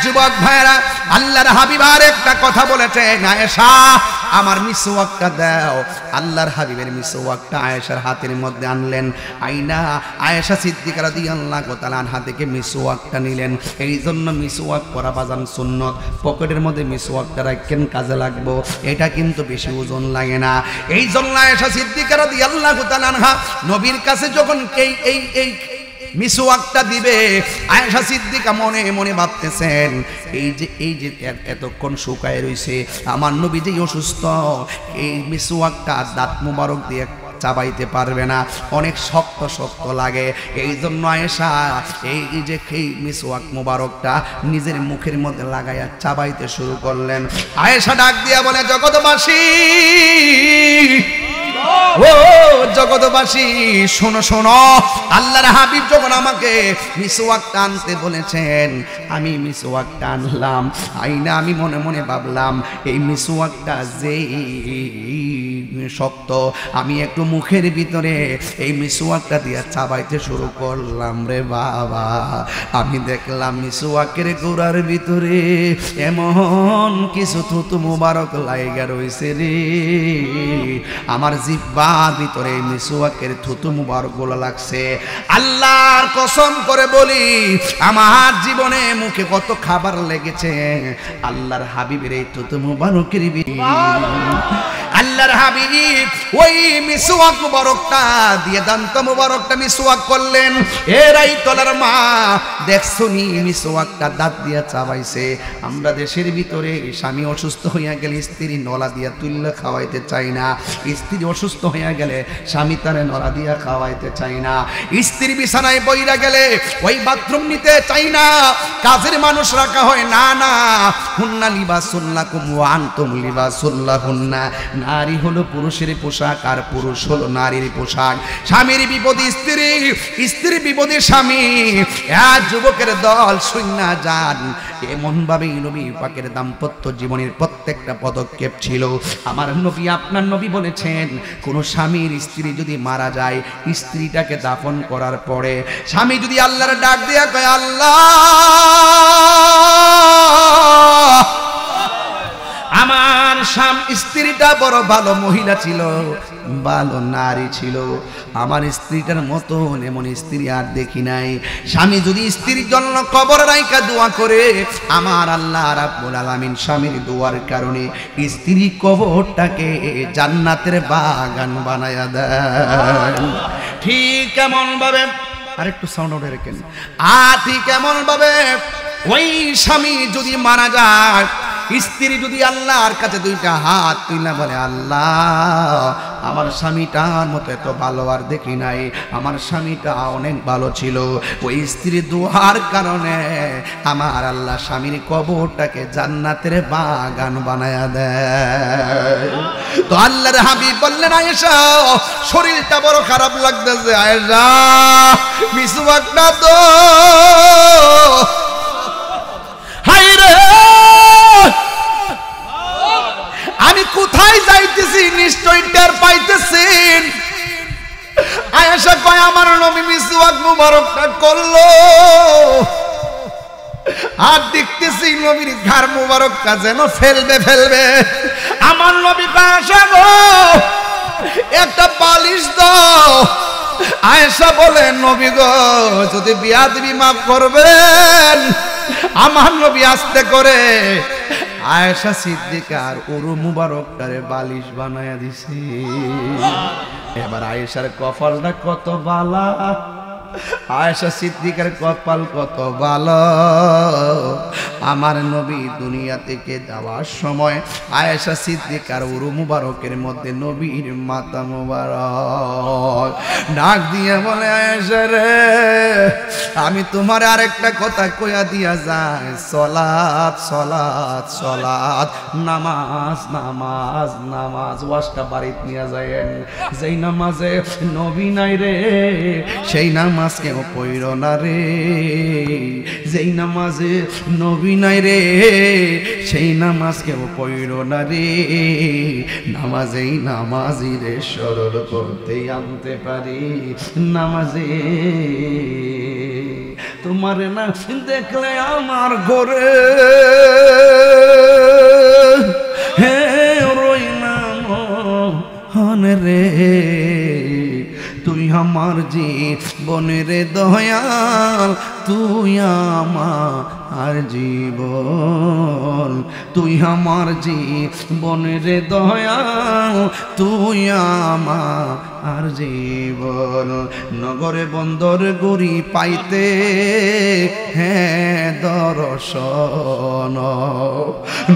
যুবক ভাইরা, আল্লাহর হাবিব আর একটা কথা বলেছেন, আয়েশা, আমার মিসওয়াকটা দাও। আল্লাহর হাবিবের মিসওয়াকটা আয়েশার হাতের মধ্যে আনলেন। আইনা আয়েশা সিদ্দিকা রাদিয়াল্লাহু তাআলা আনহা থেকে মিসওয়াকটা নিলেন। এই জন্য মিসওয়াক করা বাজান সুন্নত। পকেটের মধ্যে মিসওয়াকটা রাখেন, কাজে লাগবো, এটা কিন্তু বেশি ওজন লাগে না। এই জন্য আয়েশা সিদ্দিকা রাদিয়াল্লাহু তাআলা আনহা নবীর কাছে যখন এই মিসওয়াকটা দিবে, আয়েশা সিদ্দিকা মনে মনে ভাবতেছেন, এই যে এতক্ষণ শুকায় রইছে, আমার নবী যে অসুস্থ, এই মিসওয়াকটা দাঁত মুবারক দিয়ে চাবাইতে পারবে না, অনেক শক্ত শক্ত লাগে। এই জন্য আয়েশা এই যে মিসওয়াক মুবারকটা নিজের মুখের মধ্যে লাগাইয়া চাবাইতে শুরু করলেন। আয়েশা ডাক দিয়া বলে, জগৎবাসী, ও জগৎবাসী, শোনো শোনো, আল্লাহর হাবিব যখন আমাকে মিসওয়াকটা আনতে বলেছেন, আমি মিসওয়াকটা আনলাম। আইনা আমি মনে মনে ভাবলাম, এই মিসওয়াকটা যে শক্ত, আমি একটু মুখের ভিতরে এই মিসওয়াকটা দিয়ে চাবাইতে শুরু করলাম। রে বাবা, আমি দেখলাম মিসওয়াকের গোড়ার ভিতরে এমন কিছু থুতু মুবারক লাইগা রইছে রে। আমার জিহ্বার ভিতরে মিসওয়াকের থুতু মুবারক গুলো লাগছে। আল্লাহর কসম করে বলি, আমার জীবনে মুখে কত খাবার লেগেছে আল্লাহর হাবিবের এই থুতু মুবারকের ভিতরে। আল্লাহর হাবিব ওই মিসওয়াক মুবারকটা দিয়ে দান্ত মুবারকটা মিসওয়াক করলেন। এরাই তোলার মা দেখছুনি মিসওয়াকটা দাঁত দিয়া চাবাইছে। আমরা দেশের ভিতরে স্বামী অসুস্থ হইয়া গেলে স্ত্রী নলা দিয়া তুললে খাওয়াইতে চাই না, স্ত্রী অসুস্থ হইয়া গেলে স্বামী তারে নলা দিয়া খাওয়াইতে চাই না, স্ত্রী বিছানায় বইরা গেলে ওই বাথরুম নিতে চাই না, কাজের মানুষ রাখা হয় না। না, হুন্না লিবাসুল লাকুম ওয়া আনতুম লিবাসুল লাহুন্না। নারী হলো পুরুষের পোশাক আর পুরুষ হলো নারীর পোশাক। স্বামীর বিপদে স্ত্রী, স্ত্রীর বিপদে স্বামী। এক যুবকের দল শুইনা যান। এমন ভাবে নবী পাকের দাম্পত্য জীবনের প্রত্যেকটা পদক্ষেপ ছিল। আমার নবী, আপনার নবী বলেছেন, কোন স্বামীর স্ত্রী যদি মারা যায়, স্ত্রীটাকে দাফন করার পরে স্বামী যদি আল্লাহর ডাক দিয়া কয়, আল্লাহ আমার স্ত্রীটা বড় ভালো মহিলা ছিল, ভালো নারী ছিল, আমার স্ত্রীটার মতন এমন স্ত্রী আর দেখি নাই। স্বামী যদি স্ত্রীর জন্য কবর রাইখা দোয়া করে, আমার আল্লাহ রাব্বুল আলামিন স্বামীর দোয়ার কারণে স্ত্রী কবরটাকে জান্নাতের বাগান বানায়া দেন। ঠিক কেমন ভাবে, আরেকটু সাউন্ড আউট রেখেন, ঠিক কেমন ভাবে ওই স্বামী যদি মারা যায়, স্ত্রী যদি আল্লাহর কাছে দুইটা হাত তুইলা বলে, আল্লাহ আমার স্বামীটার মতো এত ভালো আর দেখি নাই, আমার স্বামীটা অনেক ভালো ছিল, ওই স্ত্রীর দোয়ার কারণে আমার আল্লাহ স্বামীর কবরটাকে জান্নাতের বাগান বানায়া দেয়। তো আল্লাহর হাবিব বললেন, আয়েশা শরীরটা বড় খারাপ লাগতেছে, আয়েশা মিসওয়াকটা তো আমি কোথায় যাইতেছি নিশ্চয়ই টের পাইতেছেন। আয়েশা কয়, আমার নবী মিসওয়াক মুবারকটা করলো আর দেখতেছি নবীর ঘাড় মুবারকটা যেন ফেলবে। আমার নবী আয়েশা গো একটা বালিশ দাও। আয়েশা বলে, নবী গো যদি বিয়াদবি মাফ করবেন। আমার নবী আস্তে করে আয়েশা সিদ্দিকার উরু মুবারকটারে বালিশ বানায়া দিছে। এবার আয়েশার কপালটা কত বালা, আয়েশা সিদ্দিকার কপাল কত ভালো। আমার নবী দুনিয়া থেকে যাওয়ার সময় আয়েশা সিদ্দিকার উরু মুবারকের মধ্যে নবীর মাথা মুবারক ডাক দিয়ে বলে, আয়েশা রে আমি তোমার আরেকটা কথা কইয়া দিয়া যায়, সলাত সলাত সলাত, নামাজ নামাজ নামাজ। ওয়াজটা বাড়িতে নিয়ে যায়েন, যেই নামাজে নবী নাই রে সেই নামাজ কেউ পড়ল না রে, যেই নামাজে নবী নাই রে সেই নামাজ কেউ পড়ল না রে। নামাজেই নামাজি রে সরল করতে আনতে পারি, নামাজে তোমার না দেখলে আমার ঘরে হে রই না মন রে, তুই আমার জীবনের দয়াল, তুই আমার জীবন, তুই আমার জীবনের দয়াল, তুই আমার জীবন। নগরে বন্দর গুড়ি পাইতে হ্যাঁ দর্শন,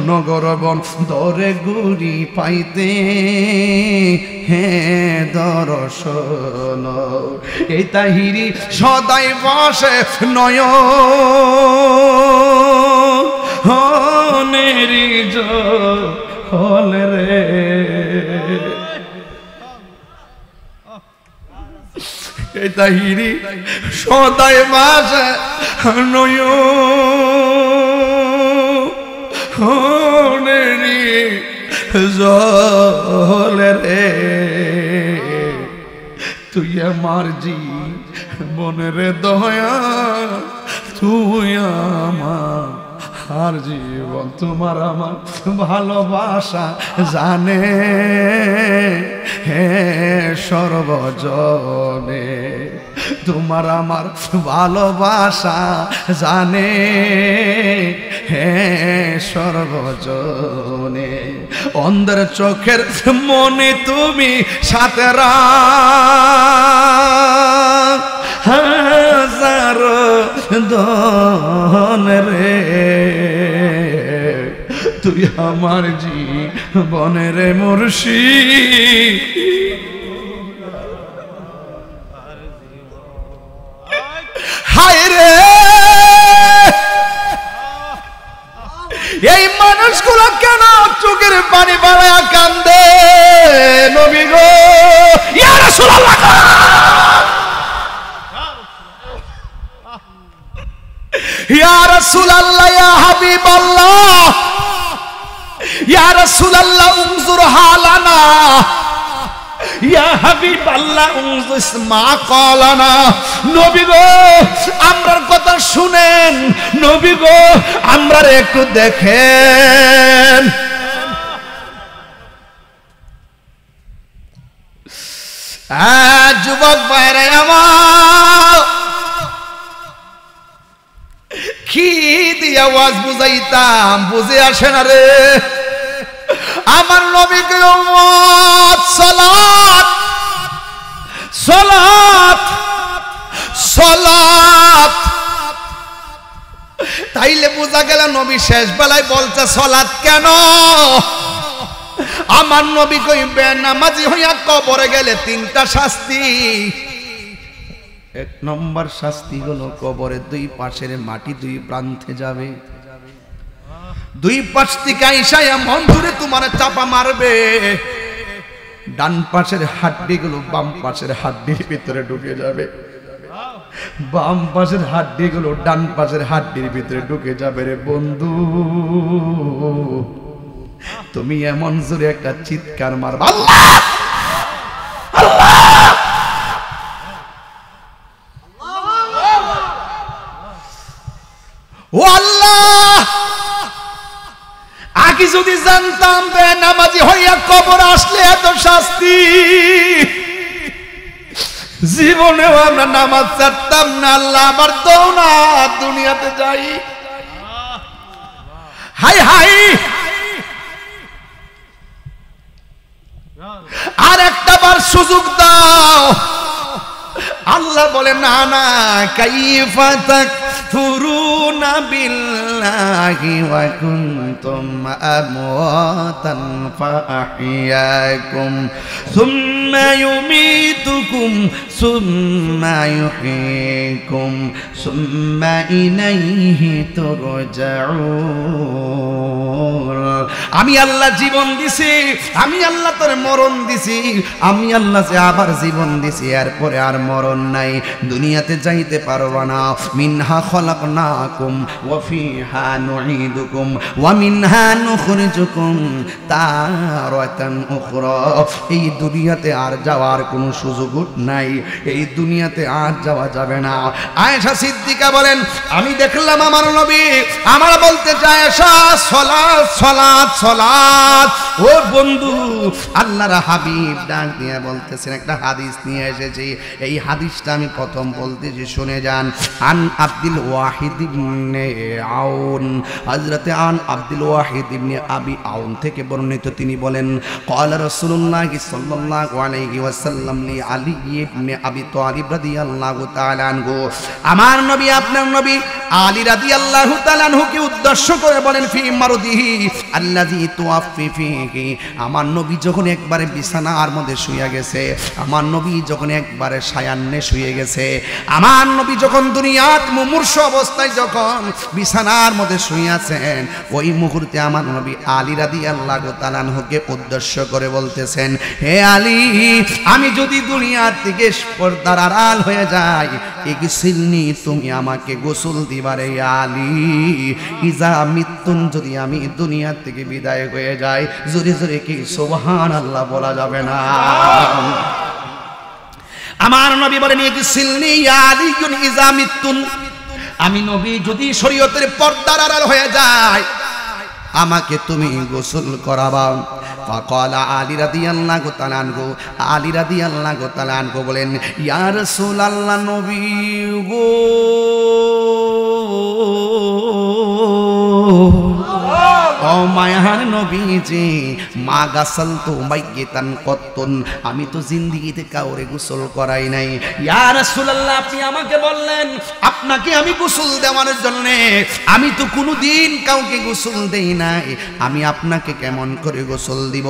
নগর বন্দরে গুড়ি পাইতে হ্যাঁ দর্শন। এই তাহিরি সদাই বসে নয়নেরি জল রে, এই তাহিরি সদাই বসে নয়নেরি জল রে, তুই আমার জীবনের দয়া, তুই আমার জীবন। তোমার আমার ভালোবাসা জানে হে সর্বজনে, তোমার আমার ভালোবাসা জানে হে সর্বজনে অন্ধের চোখের মনে তুমি সাথে হাজার দন রে তুই আমার জীবনের মুর্শিদ হায় রে এই মানুষগুলো কেন চোখের পানি বাড়ায়া কান্দে নবী গো ইয়া রাসূলুল্লাহ ইয়া রাসূলুল্লাহ ইয়া হাবিবাল্লাহ ইয়া রাসূলুল্লাহ উনজুর হালানা ইয়া হাবিবাল্লাহ উনজুর মা ক্বালানা নবী গো আমরার কথা শুনেন নবী গো আমরার একটু দেখেন যুবক ভাইরা আমার কি দিয়ে আওয়াজ বুঝাইতাম বুঝে আসে না রে আমার নবীকে উম্মত সালাত সালাত সালাত তাইলে বোঝা গেল নবী শেষ বেলায় বলছে সালাত কেন আমার নবী কই বেনামাজি হইয়া কবরে গেলে তিনটা শাস্তি এক নম্বর শাস্তি হলো কবরের দুই পাশের মাটি দুই প্রান্তে যাবে দুই পাশ থেকে আইসা এমন দূরে তোমার চাপা মারবে ডান পাশের হাড্ডিগুলো বাম পাশের হাড্ডির ভিতরে ঢুকে যাবে বাম পাশের হাড্ডিগুলো ডান পাশের হাড্ডির ভিতরে ঢুকে যাবে রে বন্ধু তুমি এমন জোরে একটা চিৎকার মারবা আল্লাহ আল্লাহ ও আল্লাহ আগে যদি জানতাম বেনামাজি হইয়া কবর আসলে এত শাস্তি জীবনেও আমরা নামাজ ছাড়তাম না আল্লাহ আবার দাও না দুনিয়াতে যাই হাই হাই আর একটা বার সুযোগ দাও আল্লাহ বলে না না কাইফা তাকফুরুনা বিল্লাহি ওয়া কুনতুম আমওয়াতান ফাআহইয়াকুম সুম্মা ইউমীতুকুম সুম্মা ইউহয়ীকুম সুম্মা ইলাইহি তুরজাউন আমি আল্লাহ জীবন দিছি আমি আল্লাহ তোর মরণ দিছি আমি আল্লাহ যে আবার জীবন দিছি এরপরে আর মরণ নাই দুনিয়াতে যাইতে পারবা না মিনহা খলাকনাকুম ওয়া ফিহা নুঈদুকুম ওয়া মিনহা নুখরিজুকুম তারাতান উখরা এই দুনিয়াতে আর যাওয়ার কোনো সুযোগ নাই এই দুনিয়াতে আর যাওয়া যাবে না আয়েশা সিদ্দিকা বলেন আমি দেখলাম আমার নবী আমার বলতে চায় আয়েশা সালাত সালাত সালাত ও বন্ধু আল্লাহর হাবিব ডাক দিয়ে বলতেছেন একটা হাদিস নিয়ে এসেছি এই হাদিসটা আমি প্রথম বলতেছি শুনে যান আন আব্দুল ওয়াহিদ ইবনে আউন হযরতে আন আব্দুল ওয়াহিদ ইবনে আবি আউন থেকে বর্ণিত তিনি বলেন ক্বালা রাসূলুল্লাহ সাল্লাল্লাহু আলাইহি ওয়াসাল্লাম লি আলী ইবনে আবি তালিব রাদিয়াল্লাহু তাআলা আনহু আমার নবী আপনার নবী আলী রাদিয়াল্লাহু তাআলা আনহুকে উদ্দেশ্য করে বলেন ফি মারদিহি আল্লাযী তুআফফি ফিহি আমার নবী যখন একবারে বিছানার মধ্যে শুয়ে গেছে আমার নবী যখন একবারে শায়ান্নে শুয়ে গেছে আমার নবী যখন দুনিয়াত মুমূর্ষ অবস্থায় যখন বিছানার মধ্যে শুয়ে আছেন ওই মুহূর্তে আমার নবী আলী রাদিয়াল্লাহু তাআলা আনহুকে উদ্দেশ্য করে বলতেছেন হে আলী আমি যদি দুনিয়ার থেকে পর্দার আড়াল হয়ে যাই ইগসিলনি তুমি আমাকে গোসল দিবারে আলী ইজা মৃত্যুন যদি আমি দুনিয়া থেকে বিদায় হয়ে যাই জোরে জোরে কি সুবহানাল্লাহ বলা যাবে না আমার নবী বলেন ইগসিলনি ইয়া আলীউন ইজা মৃত্যুন আমি নবী যদি শরীয়তের পর্দার আড়াল হয়ে যায় আমাকে তুমি গোসল করাবা। ফাকালা আলী রাদিয়াল্লাহু তাআলা আনহু, আলী রাদিয়াল্লাহু তাআলা আনহু বলেন, ইয়া রাসূলুল্লাহ, নবী গো, ও মায়ার নবীজি, মা গাসালতু মাইয়িতান কত্তুন, আমি তো জিন্দেগিতে কাউরে গোসল করাই নাই। ইয়া রাসূলুল্লাহ, আপনি আমাকে বললেন আপনাকে আমি গোসল দেওয়ার জন্য, আমি তো কোনোদিন কাউকে গোসল দেই নাই, আমি আপনাকে কেমন করে গোসল দিব?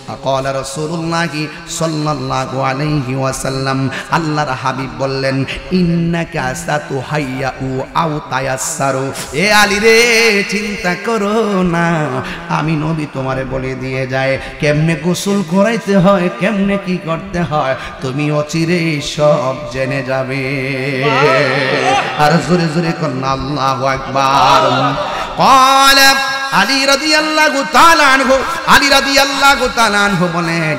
ফাকালা রাসূলুল্লাহ সাল্লাল্লাহু আলাইহি ওয়াসাল্লাম, আল্লাহর হাবিব বললেন, ইন্নাকা সাতুহাইয়াউ আও তায়াসসারু, এ আলী রে, চিন্তা করো না, আমি নবী তোমারে বলে দিয়ে যায় কেমনে গোসল করাইতে হয়, কেমনে কি করতে হয়, তুমি অচিরেই সব জেনে যাবে। আর জোরে জোরে কোন আল্লাহু আকবার। قال আলী রাদিয়াল্লাহু তাআলা আনহু, আলী রাদিয়াল্লাহু তাআলা আনহু বলেন,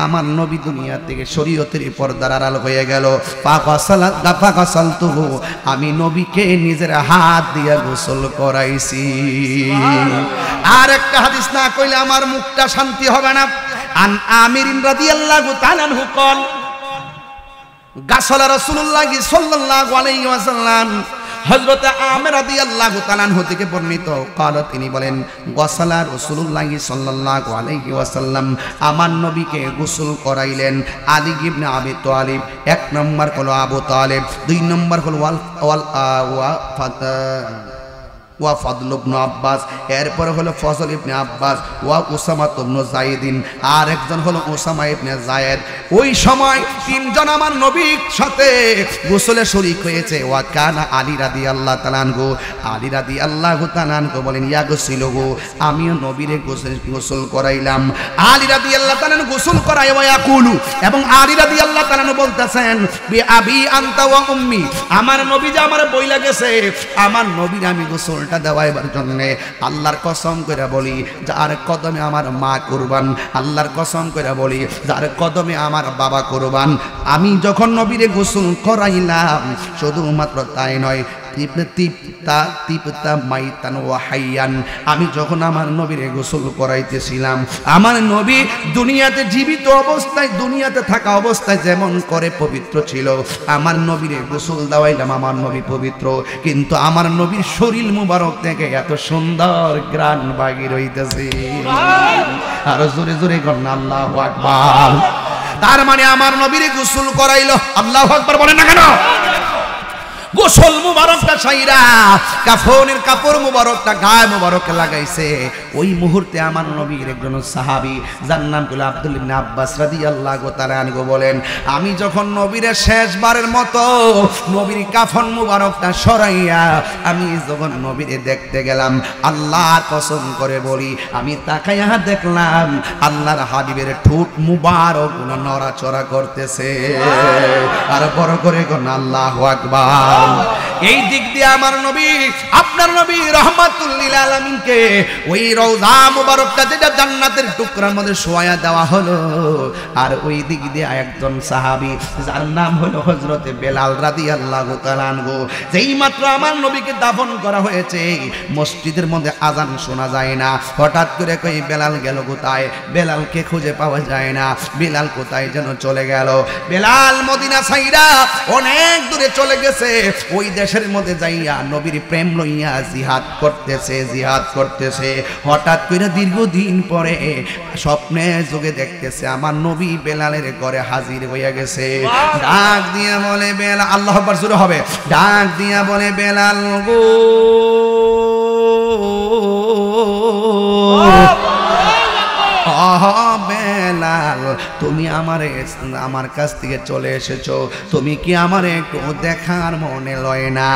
আমার নবী দুনিয়া থেকে শরীয়তের পর্দার আড়াল হয়ে গেল। ফাকাসালতুহু, আমি নবীকে নিজের হাত দিয়ে গোসল করাইছি। আর একটা হাদিস না কইলে আমার মুখটা শান্তি হবে না। আন আমির রাদিয়াল্লাহু তাআলা আনহু قال গাসালা রাসূলুল্লাহ সাল্লাল্লাহু আলাইহি ওয়াসাল্লাম, হযরত আমির রাদিয়াল্লাহু তাআলা আনহু থেকে বর্ণিত, قال তিনি বলেন, গাসালা রাসূলুল্লাহ সাল্লাল্লাহু আলাইহি ওয়াসাল্লাম, আমার নবীকে গোসল করাইলেন আলী ইবনে আবি তালিব। এক নম্বর হলো আবু তালিব, দুই নম্বর হলো ওয়া ফাদল ইবনে আব্বাস, এরপরে হলো ফজল ইবনে আব্বাস, ওয়া উসামা ইবনে যায়েদিন, আর একজন হলো উসামা ইবনে যায়েদ। ওই সময় তিনজন আমার নবীর সাথে গোসলে শরীক হয়েছে। ওয়া কানা আলী রাদিয়াল্লাহু তাআলা আনহু, আলী রাদিয়াল্লাহু তাআলা আনহু বলেন, ইয়াগসিলুহু, আমিও নবীরে গোসল করাইলাম। আলী রাদিয়াল্লাহু তাআলা গোসল করায়, ওয়া ইয়াকুলু, এবং আলী রাদিয়াল্লাহু তাআলা বলতেছেন, বি আবি আনতা ওয়া উম্মি, আমার নবী যে আমার বইলা গেছে, আমার নবীর আমি গোসল দেওয়াইবার জন্য আল্লাহর কসম করে বলি, যার কদমে আমার মা কুরবান, আল্লাহর কসম করে বলি, যার কদমে আমার বাবা কুরবান। আমি যখন নবীরে গোসল করাইলাম, শুধুমাত্র তাই নয়, মাইতান ওয়া হাইয়ান, আমি যখন আমার নবীরে গোসল করাইতেছিলাম, আমার নবী দুনিয়াতে জীবিত অবস্থায়, দুনিয়াতে থাকা অবস্থায় যেমন করে পবিত্র ছিল, আমার নবীরে গোসল দেওয়াইলাম, আমার নবী পবিত্র, কিন্তু আমার নবীর শরীর মুবারক থেকে এত সুন্দর ঘ্রাণ বাহির হইতেছে। আর জোরে জোরে করেন আল্লাহু আকবার। তার মানে আমার নবীরে গোসল করাইলো, আল্লাহু আকবার বলেন না কেন? গোসল মুবারকটা সাইরা কাফনের কাপড় মুবারকটা গায়ে মুবারকে লাগাইছে। ওই মুহূর্তে আমার নবীর একজন সাহাবী, যার নাম হলো আব্দুল্লাহ ইবনে আব্বাস রাদিয়াল্লাহু তাআলা আনহু বলেন, আমি যখন নবীরে শেষবারের মতো নবীর কাফন মুবারকটা সরাইয়া আমি যখন নবীরে দেখতে গেলাম, আল্লাহর কসম করে বলি, আমি তাকাইয়া দেখলাম আল্লাহর হাবিবের ঠোঁট মুবারক নড়াচড়া করতেছে। আর বড় করে কোন আল্লাহু আকবার। এই দিক দিয়ে আমার নবী, আপনার নবী রাহমাতুল লিল আলামিনকে ওই রওজা মুবারকটা যেটা জান্নাতের টুকরার মধ্যে শোয়া দেওয়া হলো, আর ওই দিক দিয়ে একজন সাহাবী যার নাম হলো হযরতে বেলাল রাদিয়াল্লাহু তাআলা আনহু, যেই মাত্র আমার নবীকে দাফন করা হয়েছে, মসজিদের মধ্যে আজান শোনা যায় না, হঠাৎ করে কই বেলাল গেল কোথায়? বেলালকে খুঁজে পাওয়া যায় না, বেলাল কোথায় যেন চলে গেল। বেলাল মদিনা ছাইরা অনেক দূরে চলে গেছে, ওই দেশের মধ্যে যাইয়া নবীর প্রেম লইয়া জিহাদ করতেছে। হঠাৎ করে দীর্ঘদিন পরে স্বপ্নে যোগে দেখতেছে আমার নবী বেলালের ঘরে হাজির হইয়া গেছে। ডাক দিয়া বলে বেলাল, আল্লাহু আকবার জোরে হবে, ডাক দিয়া বলে বেলাল গো, বেলাল তুমি আমার কাছ থেকে চলে এসেছো, তুমি কি আমার একটু দেখার মনে লয় না?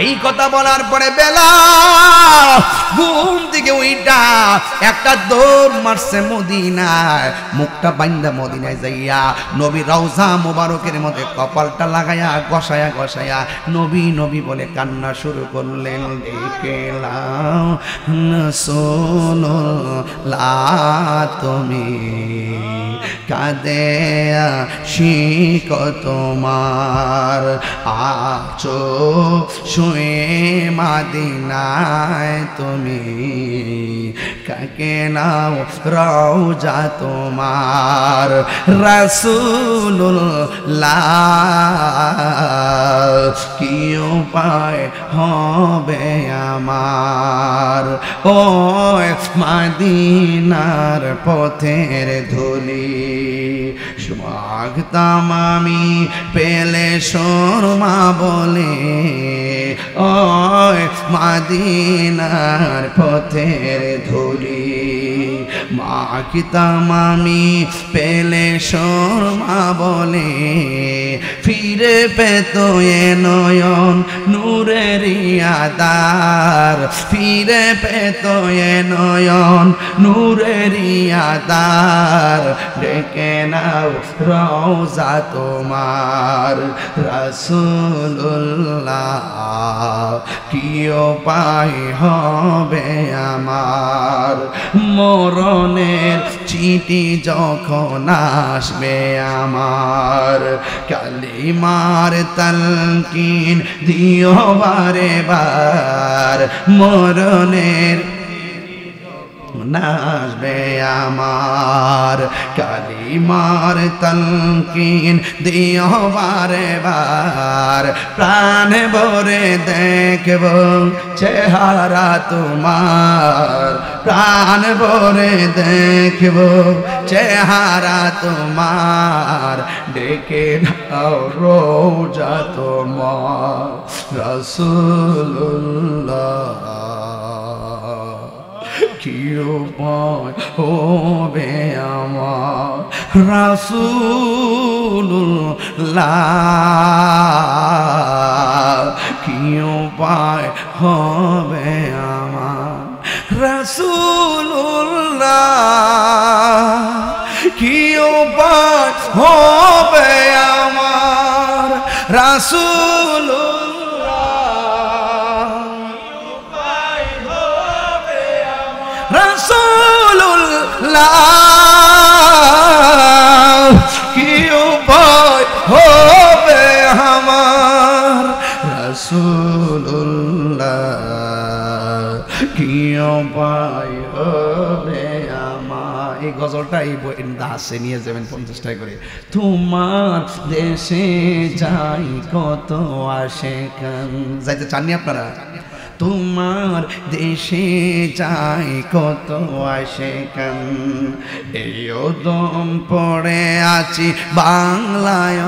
এই কথা বলার পরে বেলাল ঘুম থেকে উইঠা একটা দৌড় মারছে মদিনায়, মুখটা বাইন্দা মদিনায় যাইয়া নবী রওজা মুবারকের মধ্যে কপালটা লাগায়া ঘষায়া নবী নবী বলে কান্না শুরু করলেন। দেখলাম রাসূলুল্লাহ তুমি কাঁদে আশিক তোমার আছো শুয়ে মাদিনায় তুমি কাকে নাও রওজা তোমার রাসূলুল্লাহ কি উপায় হবে আমার ও মাদিনার পথের ধুলি মাগতাম আমি পেলে শর্মা বলে ও মাদিনার পথের ধুলি মাগতাম আমি পেলে শর্মা বলে ফিরে পেত এ নয়ন নূরের আদার ফিরে পেত এ নয়ন নূরের আদার ডেকে নাও রওজা তোমার রাসূলুল্লাহ কি উপায় হবে আমার মরণের চিঠি যখন আসবে আমার কালিমার তালকিন দিও বারে বার মরণের আসবে আমার কালিমার তালকিন দিও বারে বার প্রাণ ভরে দেখব চেহারা তোমার প্রাণ ভরে দেখব চেহারা তোমার ডেকে নাও রওজা তোমার রাসূলুল্লাহ কি উপায় হবে আমার রাসূলুল্লাহ কি উপায় হবে আমার রাসূলুল্লাহ কি উপায় হবে আমার রাসূলুল্লাহ রাসূলুল্লাহ কি উপায় হবে আমার রাসূলুল্লাহ কি উপায় হবে আমার এই গজলটা এই দাসে নিয়ে যাবেন 50 টাকা করে তোমার দেশে যাই কত আশিকান যাইতে চাননি আপনারা তোমার দেশে যাই কত আশিকান এই দম পড়ে আছি বাংলায়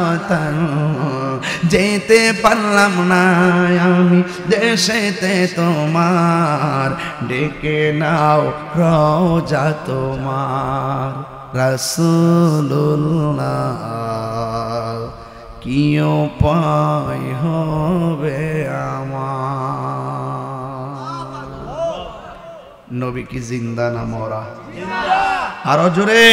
যেতে পারলাম না আমি দেশেতে তোমার ডেকে নাও রওজা তোমার রাসূলুল্লাহ কি উপায় হবে আমার নবী কি জিন্দা না মরা আরো জোরে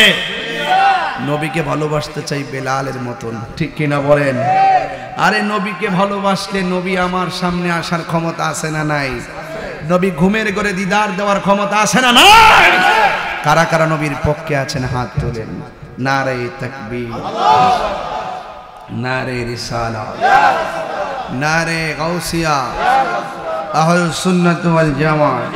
নবীকে ভালোবাসতে চাই বেলালের মতন ঠিক কিনা বলেন আরে নবীকে ভালোবাসলে নবী আমার সামনে আসার ক্ষমতা আছে না নাই নবী ঘুমের ঘরে দিদার দেওয়ার ক্ষমতা আছে না নাই কারা কারা নবীর পক্ষে আছেন হাত তোলেন নারে তাকবীর নারে রিসালাত নারে গাউসিয়া আহলুস সুন্নাত ওয়াল জামাত